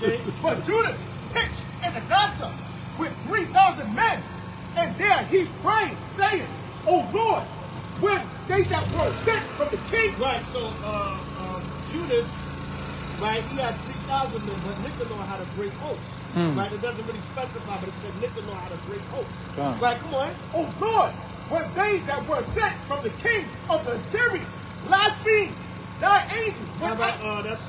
take. But Judas pitched in Adasa with 3,000 men, and there he prayed, saying, O Lord, when they that were sent from the king. Right, so Judas, right, he had 3,000 men, but Nicanor had a great host. Right, it doesn't really specify, but it said Nicanor had a great host. Right, come on. O Lord, when they that were sent from the king of the Assyrians blasphemed thy angels. All right, that's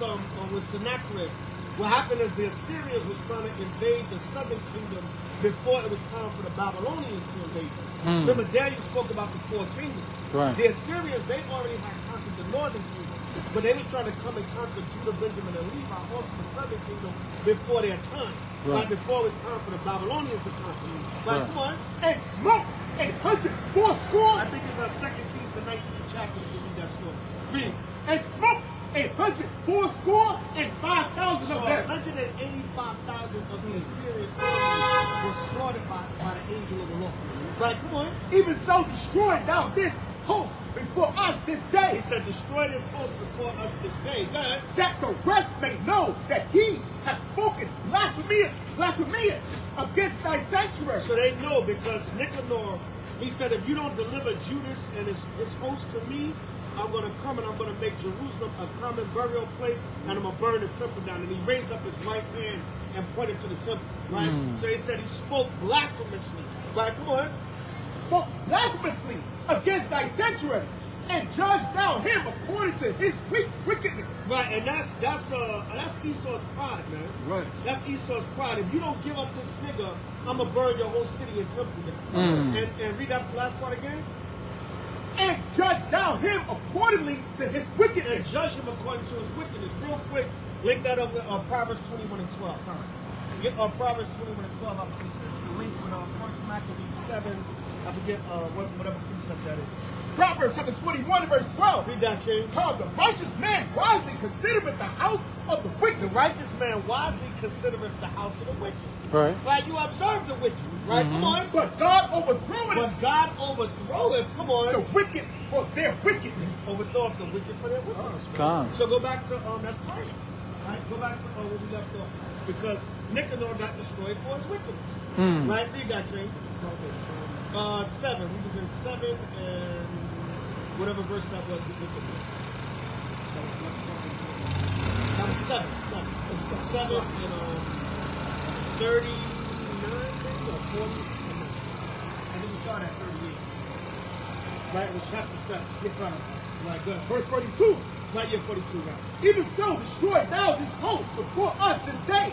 with Sennacherib. What happened is the Assyrians was trying to invade the southern kingdom before it was time for the Babylonians to invade them. Remember, Daniel spoke about the 4 kingdoms. Right. The Assyrians, they already had conquered the northern kingdom, but they was trying to come and conquer Judah, Benjamin, and Levi, also the southern kingdom, before their time. Right. Before it was time for the Babylonians to conquer. Right, come on. And smote 100 fourscore. I think it's 2 Kings, the 19th chapter, to read that story. Read. And smote 100 fourscore and 5,000 So of them. 185,000 of the Assyrian army were slaughtered by the angel of the Lord. Right, come on. Even so destroy thou this host before us this He day, said, destroy this host before us this day. Go ahead. that the rest may know that he hath spoken blasphemous against thy sanctuary. So they know, because Nicanor, he said, if you don't deliver Judas and his host to me, I'm going to come and I'm going to make Jerusalem a common burial place, and I'm going to burn the temple down. And he raised up his right hand and pointed to the temple. Right? So he said he spoke blasphemously. Right? Come on. Spoke blasphemously against thy sanctuary, and judge thou him according to his wickedness. Right, and that's Esau's pride, man. Right. That's Esau's pride. If you don't give up this nigga, I'm gonna burn your whole city and temple down. And read that last part again. And judge thou him accordingly to his And wickedness. judge him according to his wickedness. Real quick, link that up with Proverbs 21 and 12. Get Proverbs 21 and 12. I'll put the link with First Maccabees 7. I forget whatever precept that is. Proverbs chapter 21 verse 12. Read that, King. Called the righteous man wisely considereth the house of the wicked. The righteous man wisely considereth the house of the wicked. Right. Right, you observe the wicked. Right, come on. But God overthroweth But God overthroweth, come on, the wicked for their wickedness. overthroweth the wicked for their wickedness. Come. So go back to that prayer. Right? Go back to where we left off. Because Nicanor got destroyed for his wickedness. Right? Read that, King. 7. We was in 7 and whatever verse that was. We looked at it. That was 7. 7 and 39 maybe, or 40. And then we started at 38. Right? It was chapter 7. Get front of us. Right, good. Verse 42. Right, yeah, 42, right. Even so, destroy thou this host before us this day,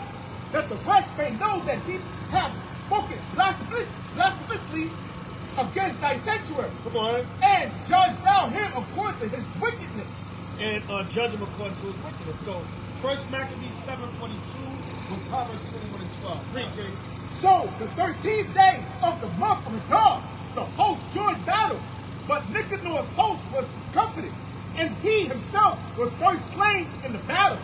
that the rest may know that he have spoken blasphemously against thy sanctuary. Come on. And judge thou him according to his wickedness. And judge him according to his wickedness. So, 1 Maccabees 7:42 with Proverbs 21 and 12. Read. So, the 13th day of the month of Adar, the host joined battle, but Nicanor's host was discomfited, and he himself was first slain in the battle.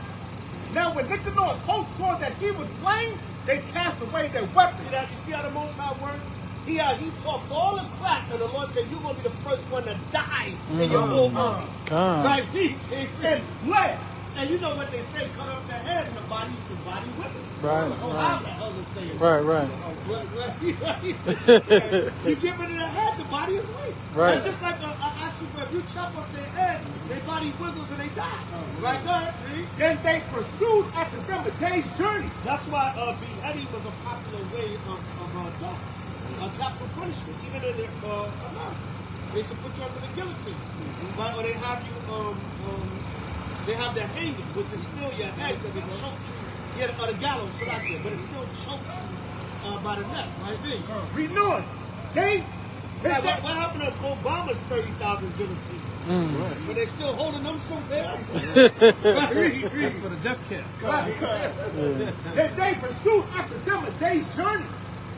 Now, when Nicanor's host saw that he was slain, they cast away their weapons. See that? You see how the Most High worked? He talked all the crap, and the Lord said, "You're going to be the first one to die in your whole army." Right? And fled. And you know what they say: cut off the head, and the body with it. Right, Oh, right. how the hell they say it? Right. You get rid of the head, the body is weak. Right. It's just like an action where if you chop off their head, their body wiggles and they die. Right, good. Then they pursued after them a day's journey. That's why beheading was a popular way of death, capital punishment, even in America. They should put you under the guillotine, right? Or they have you, they have the hanging, which is still your head because it chokes you. Yeah, the gallows, so that's it, but it still chokes you by the neck, right there. Renewed. What happened to Obama's 30,000 guillotines? But they're still holding them so there. That's for the death camp. Then they pursued after them a day's journey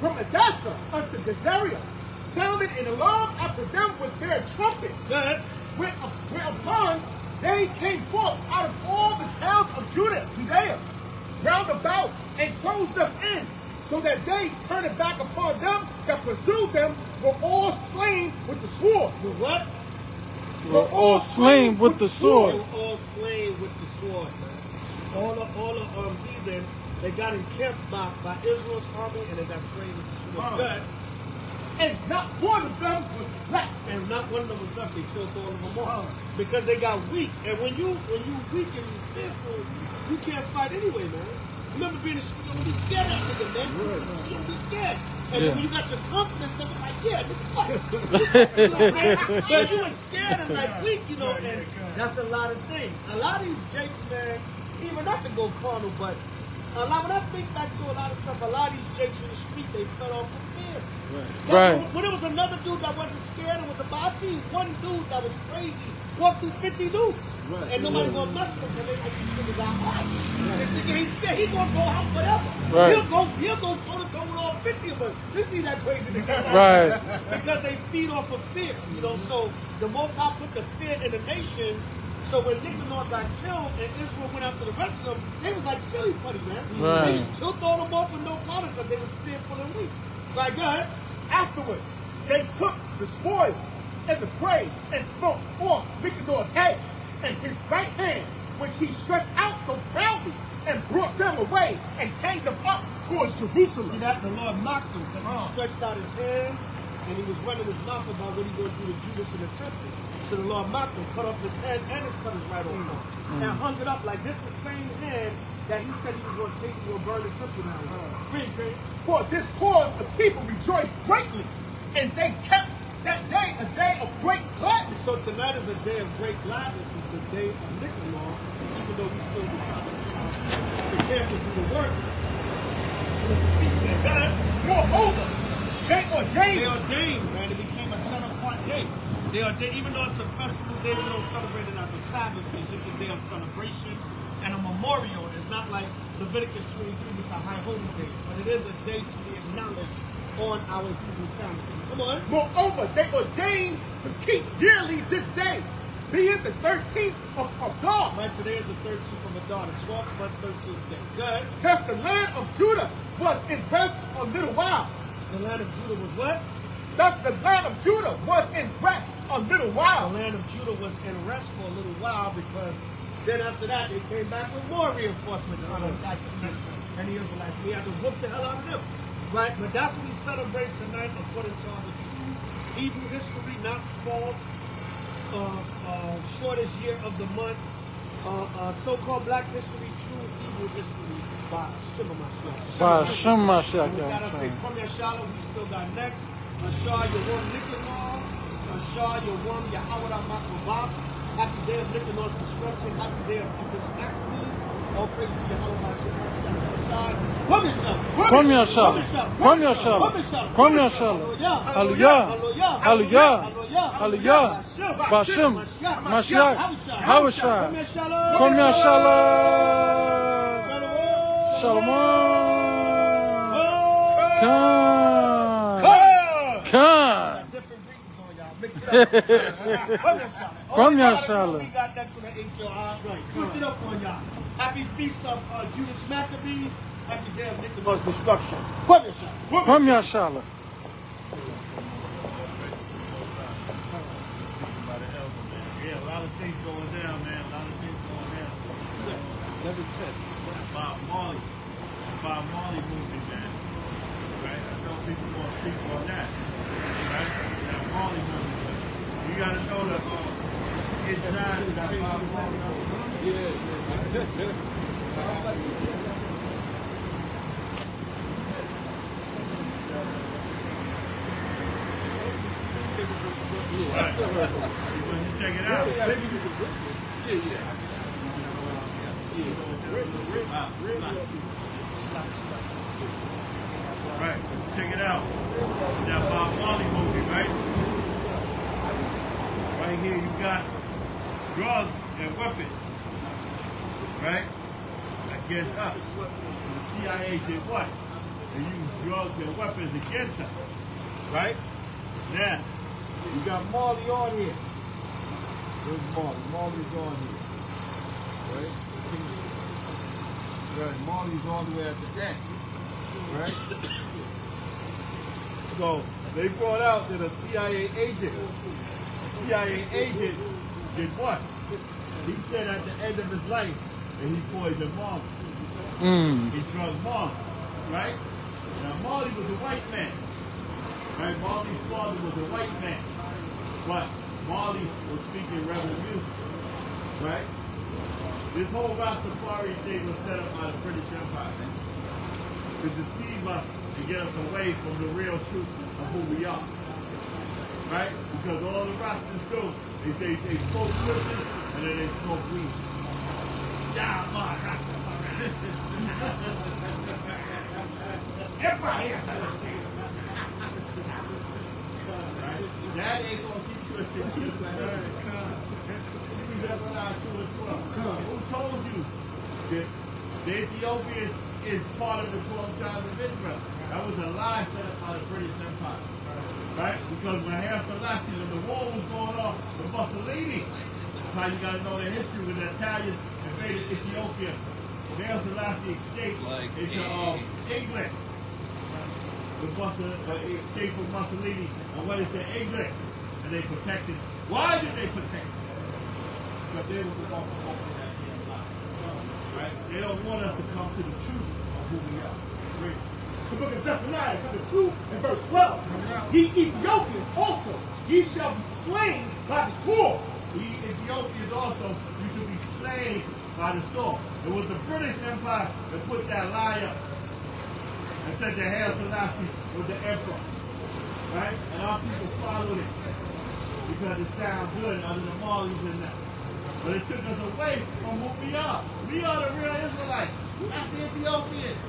from Edessa unto Gazaria, sounded an alarm after them with their trumpets. Whereupon they came forth out of all the towns of Judea, round about, and closed them in, so that they, turning back upon them that pursued them, were all slain with the sword. With what? Were all slain with the They sword. were all slain with the sword. All of heathen, they got encamped by Israel's army, and they got slain with the sword. Good. And not one of them was left. And not one of them was left. They killed all of them all because they got weak. And when you weak and you fearful, you can't fight anyway, man. Remember being you'll be scared of nigga, man. You'll be scared. And then when you got your confidence, it's like, yeah, nigga, fight. You know what I'm saying? But you were scared and like weak, you know, and that's a lot of things. A lot of these jakes, man, even not to go carnal, but when I think back to a lot of stuff, a lot of these jakes in the street, they fell off with fear. Right. When there was another dude that wasn't scared, it was I seen one dude that was crazy walk through 50 dudes. And nobody gonna mess with him because they like these niggas out high. This nigga ain't scared, he gonna go out whatever. Right. He'll go toe to toe with all 50 of us. This ain't that crazy nigga. Right. Because they feed off of fear, you know. So the Most High put the fear in the nations. So when Nicanor got killed and Israel went after the rest of them, they was like silly putty, man. Right. They just killed all them off with no problem because they was fearful and weak. Right, go ahead. Afterwards, they took the spoils and the prey and smote off Nicanor's head and his right hand, which he stretched out so proudly, and brought them away and hanged them up towards Jerusalem. See that? The Lord mocked him because he stretched out his hand and he was running his mouth about what he going to do to Judas in the temple. So the Lord mocked him, cut off his head and his cut his right arm off, and hung it up like this the same hand that he said he was going to take and go burn the temple down. Read. For this cause the people rejoiced greatly, and they kept that day a day of great gladness. So tonight is a day of great gladness. It's the day of Nicanor, even though we still decide to camp and do the work. It's a feast day. God, Moreover, they they ordained ordained, man. It became a set apart day. They ordained, even though it's a festival day, we don't celebrate it as a Sabbath day. It's a day of celebration and a memorial. It's not like Leviticus 23 with the high holy day, but it is a day to be acknowledged on our Hebrew calendar. Come on. Moreover, they ordained to keep yearly this day, being the 13th of Adar. Right, today is the 13th of Adar, the 12th month, 13th day. Good. Thus the land of Judah was in rest a little while. The land of Judah was what? Thus the land of Judah was in rest a little The while. land of Judah was in rest for a little while because Then after that, they came back with more reinforcements to attack the and the Israelites. He had to whoop the hell out of them. Right? But that's what we celebrate tonight according to our true Hebrew history, not false, shortest year of the month, so-called black history, true Hebrew history by Shema Mashiach. By Shema Mashiach. We gotta say, come here, Shalom, we still got next. Ashar Yawam Nicanor, Ashar Yawam Yahawah Makobah. Happy day of Nicanor's destruction, happy day of Judas Maccabees. All praise to Yahawah Mashiach. Come here, Shalom. Come here, Shalom. Come here, Shalom. Come here, Shalom. Hallelujah. Hallelujah. Hallelujah. Bashem Mashiach. Hawashai. Come here, Shalom. Shalom. Come. Come here, Shalom. We got next to the H.O.I. Switch it up on y'all. Happy feast of Judas Maccabees. Happy day of Nicanor's destruction. Come here, Shalom. Come here, Shalom. Yeah, a lot of things going down, man. A lot of things going down. Level 10. Bob Marley movie, man. Right? I know people want to speak on that. Right? That Marley movie. You got to know that it's not that Bob Marley. Right. You want to check it out? Right, check it out. That Bob Marley movie, right? Right here you got drugs and weapons, right? Against us. The CIA did what? They used drugs and weapons against us, right? Now, you got Marley on here. Where's Marley? Marley's on here. Right? Right, Marley's all the way at the end. Right? So, they brought out that a CIA agent did what? He said at the end of his life that he poisoned Marley. He drugged Marley. Right? Now, Marley was a white man. Right? Marley's father was a white man. But Marley was speaking rebel music, right? This whole Rastafari thing was set up by the British Empire to deceive us and get us away from the real truth of who we are, right? Because all the Rastas do is they smoke Christian and then they smoke weed. Yeah, my Rastafari. Everybody has to that ain't gonna keep you a secret. Who told you that the Ethiopians is part of the 12 tribes of Israel? That was a lie set up by the British Empire. Right? Because when Haile Selassie and the war was going on with Mussolini, that's how you gotta know the history when the Italians invaded Ethiopia. Haile Selassie escaped into England. Escaped from Mussolini and went into England, and they protected. Why did they protect them? Because they were the ones who opened that damn lie. Right? They don't want us to come to the truth of who we are. Great. The book of Zephaniah, chapter 2 and verse 12. Ye Ethiopians also, ye shall be slain by the sword. Ye Ethiopians also, you should be slain by the sword. It was the British Empire that put that lie up and said that Haile Selassie was the emperor, right? And our people followed it because it sounds good under the Marleys and that. But it took us away from who we are. We are the real Israelites, not the Ethiopians.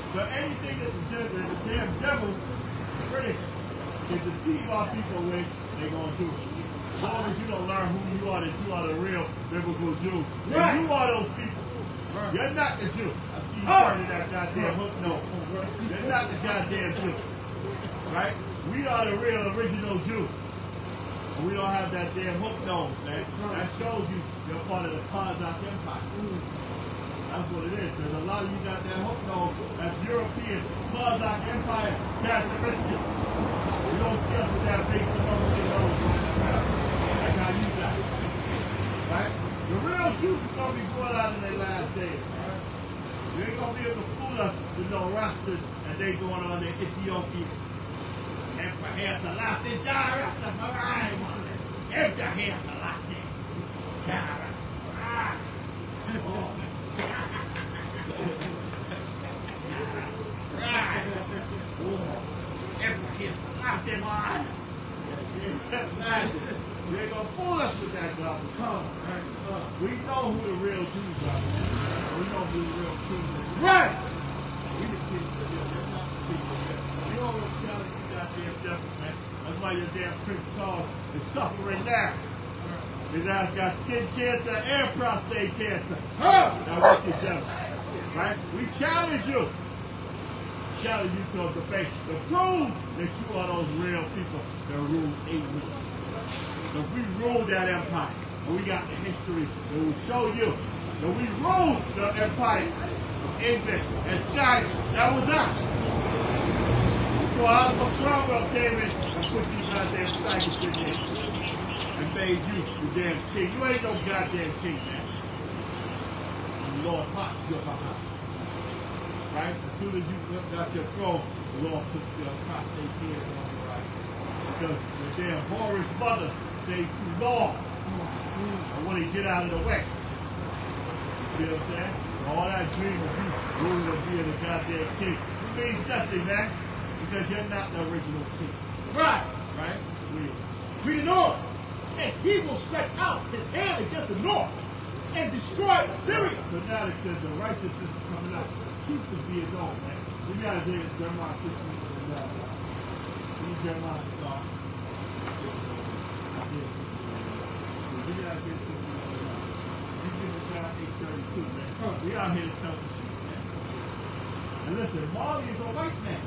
So anything that the damn devil, the British, can deceive our people with, they're going to do it. As long as you don't learn who you are, that you are the real biblical Jew. And you are those people. You're not the Jew. You turning that goddamn hook nose. You're not the goddamn Jew. Right? We are the real original Jew. And we don't have that damn hook nose, man. That shows you you're part of the Kazakh Empire. That's what it is. There's a lot of you got that hook nose. That's European Kazakh Empire characteristics. You don't see us with that big nose. That's how you got it. Right? The real truth is going to be brought out in their last days. You ain't going to be able to fool us with no rastas and they going on their Ethiopian. Abraham Selassie, Jah Rastafari. Abraham Selassie, Jah Rastafari. Abraham Selassie, man. You ain't gonna fool us with that, God. Come, right? We know who the real Jews are. We know who the real Jews are. Right! We the people that they're not the people here. You don't want to challenge you goddamn devil, man. That's why your damn Prince Charles is suffering now. His ass got skin cancer and prostate cancer. Now what's the devil? Right? We challenge you. Challenge you to a debate to prove that you are those real people that ruled 8 weeks. So we ruled that empire, and we got the history that will show you that we ruled the empire of England and Scotland. That was us. So Oliver Cromwell came in and put these goddamn faggots in there and made you the damn king. You ain't no goddamn king, man. And the Lord mocked you behind. Right? As soon as you got your throne, the Lord put your prostate cancer on your right. Because the damn whorish mother stayed too long. I want to get out of the way. You see what I'm saying? All that dream of you ruling and being a goddamn king, it means nothing, man. Because you're not the original king. Right. Right? Read on. And he will stretch out his hand against the north and destroy Assyria. So now that the righteousness is coming out, truth is being known, man. We got to get Jeremiah 6 and 11. Read Jeremiah start. We got to get 6 and 11. You give us down 8:32, man. We out here to tell the truth, man. And listen, Marley is a white man.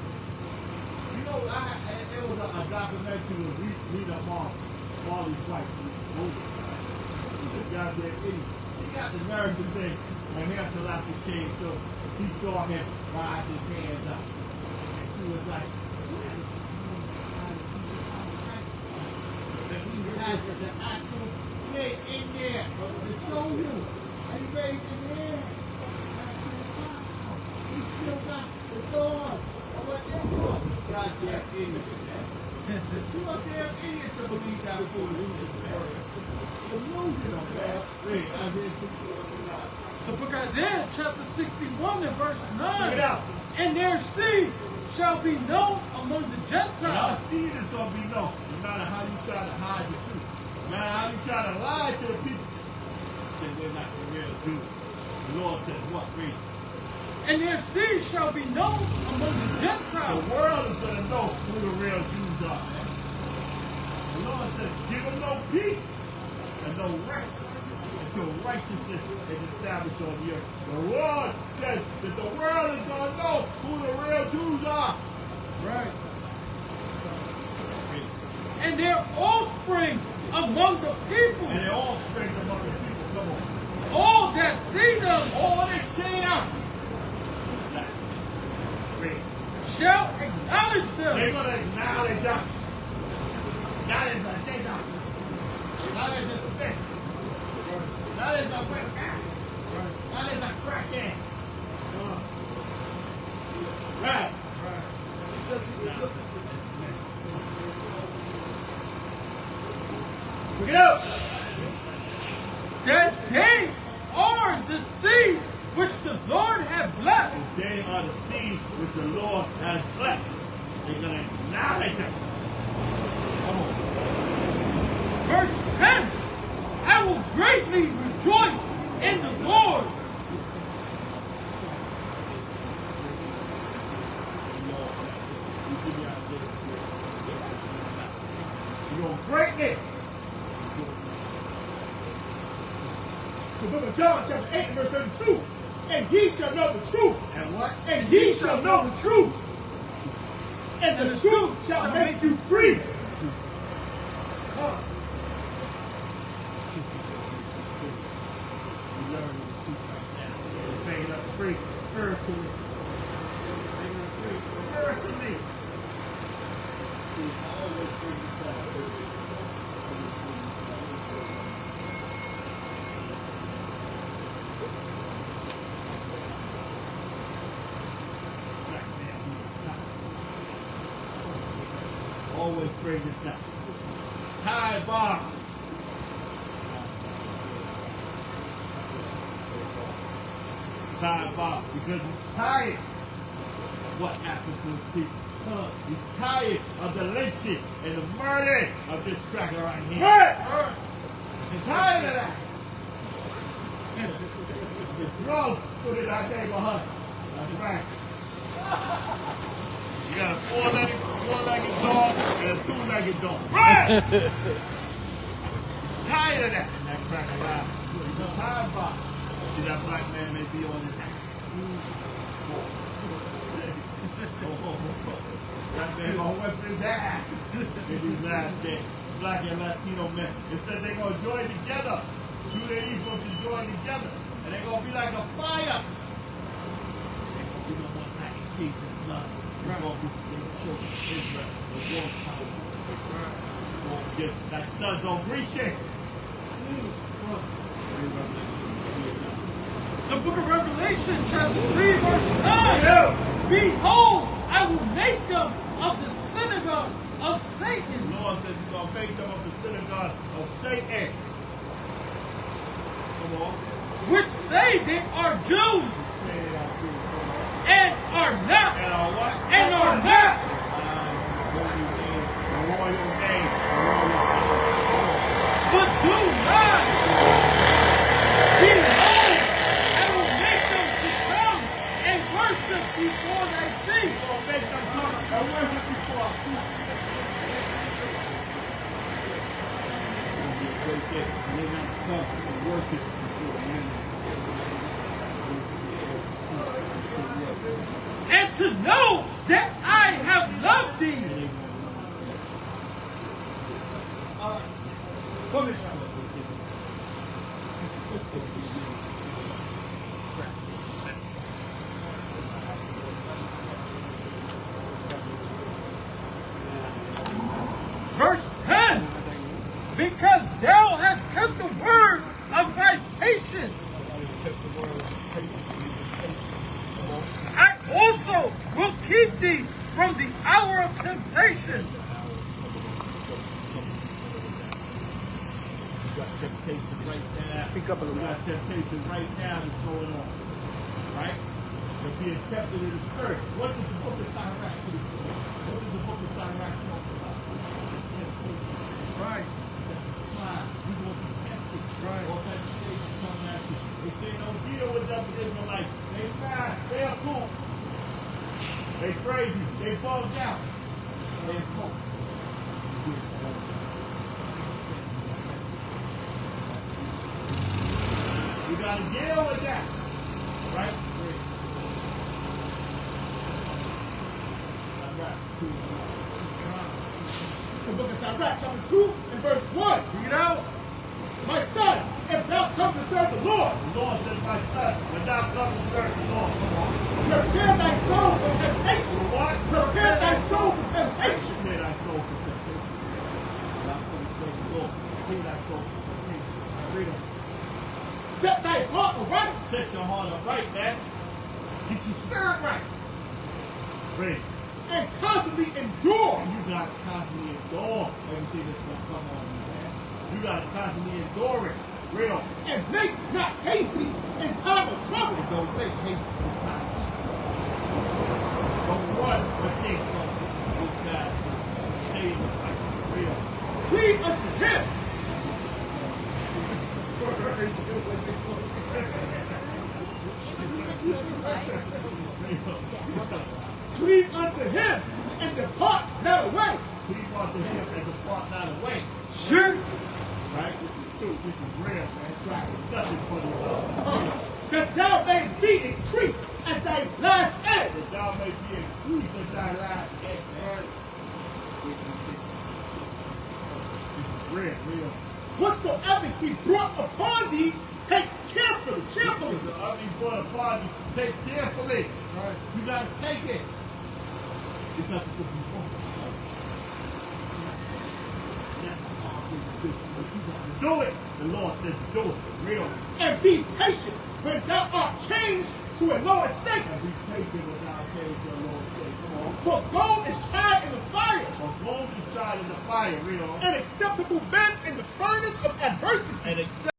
You know, it was a documentary with Rita Marley's wife. She's a goddamn idiot. She got the nerve to say, when Haile Selassie came through, she saw him rise his hands up. And she was like, he had the actual thing in there to show you. And he raised his hand. He still got the thorn of what they're doing. Goddamn idiot, man. You are damn idiot to believe that foolishness, man. Delusional, man. Wait, I did The book of Isaiah, chapter 61 and verse 9. Check it out. And their seed shall be known among the And our Gentiles. seed is going to be known, no matter how you try to hide the truth. No matter how you try to lie to the people. Say we're not the real Jews. The Lord says what? Read. And their seed shall be known among the The Gentiles. world is going to know who the real Jews are, man. The Lord says, give them no peace and no rest until righteousness is established on the earth. The Lord says that the world is going to know who the real Jews are. Right. And their offspring among the people. And they all spring among the people. Come on. All that see them All that say them. Read. shall acknowledge They're them. going to acknowledge us. That is a nigga. That is a stick. That is a whip guy. That is a crackhead. Right. Look it up. That they are the seed which the Lord hath blessed. They are the seed which the Lord has blessed. They're going to acknowledge us. Come on. Verse 10. I will greatly rejoice in the Lord. You're going to break it. The book of John, chapter 8, verse 32. And ye shall know the truth. And what? And ye shall know the truth. And the truth shall make you free. You learn the truth right now. It's making us free spiritually. Making us free spiritually. Always bring the always bring this up. Zabach. Zabach, because he's tired of what happened to his people. He's tired of the lynching and the murder of this cracker right here. He's tired of that. The drugs put it out there behind. That's right. You got a four-legged dog and a two-legged dog. Right! Tired of that. And that cracker out. He's a tired box. See, that black man may be on his ass. That man gonna whip his ass in these last days. Black and Latino men. It said they're gonna join together. Two of their evils to join together. And they're gonna be like a fire. You know what? Black and peace and blood. We're gonna be the children of Israel. The war power. We're gonna get like sons on Grecian. The book of Revelation, chapter 3, verse 9. Behold, I will make them of the synagogue of Satan. The Lord says he's going to make them of the synagogue of Satan. Come on. Which say they are Jews. And are not. And are what? And are not. The royal name. But do not. Behold, I will make them to come and worship before thy feet. You're going to make them come and worship before our feet. And they're going to come and worship before you. And to know that I have loved thee. Verse 10. Because thou hast kept the word of thy patience. I also will keep thee from the hour of temptation. You got temptation right now. Speak up a little. You got temptation right now that's going on. Right? You're being tempted in the spirit. What does the book of Zabach do? What does the book of Zabach talk about? Temptation. Right. You will be tempted. Right. All that temptation coming at you. They say don't deal with them Israelites. They mad. They are cool. They crazy. They bugged out. They are cool. You got to deal with that. Right? The book of Zabach, chapter 2 and verse 1. You know, my son, if thou come to serve the Lord, The Lord said, my son, when thou come to serve the Lord, prepare thy soul for temptation. What? Prepare thy soul for temptation. prepare thy soul for temptation. Thou come to serve the Lord. Prepare thy soul for temptation. Read on. Set thy heart aright. Set your heart up right, man. Get your spirit right. Read. And constantly endure. You got to constantly endure everything that's going to come on you, man. You got to constantly endure it. Real. And make not hasty in time of trouble. And don't make haste in time. Don't run when things go bad. Stay in the fight. Real. Cleave unto him. Cleave unto him and depart not away. Cleave unto him and depart not away. Sure. Right? This is true. This is real, man. Right. Nothing funny. That thou mayest be increased at thy last end. That thou may be increased at thy last end, man. This is real. Whatsoever he brought upon thee, take cheerfully. Whatsoever he brought upon you, take carefully. Right? You got to take it. Because it's a performance. That's a hard thing to do. But you got to do it. The Lord said do it. Real. And be patient when thou art changed to a lower state. And be patient when thou came to a lower state. Come on. For gold is tried in the fire. For gold is tried tried in the fire, read on. And acceptable men in the furnace of adversity. And accept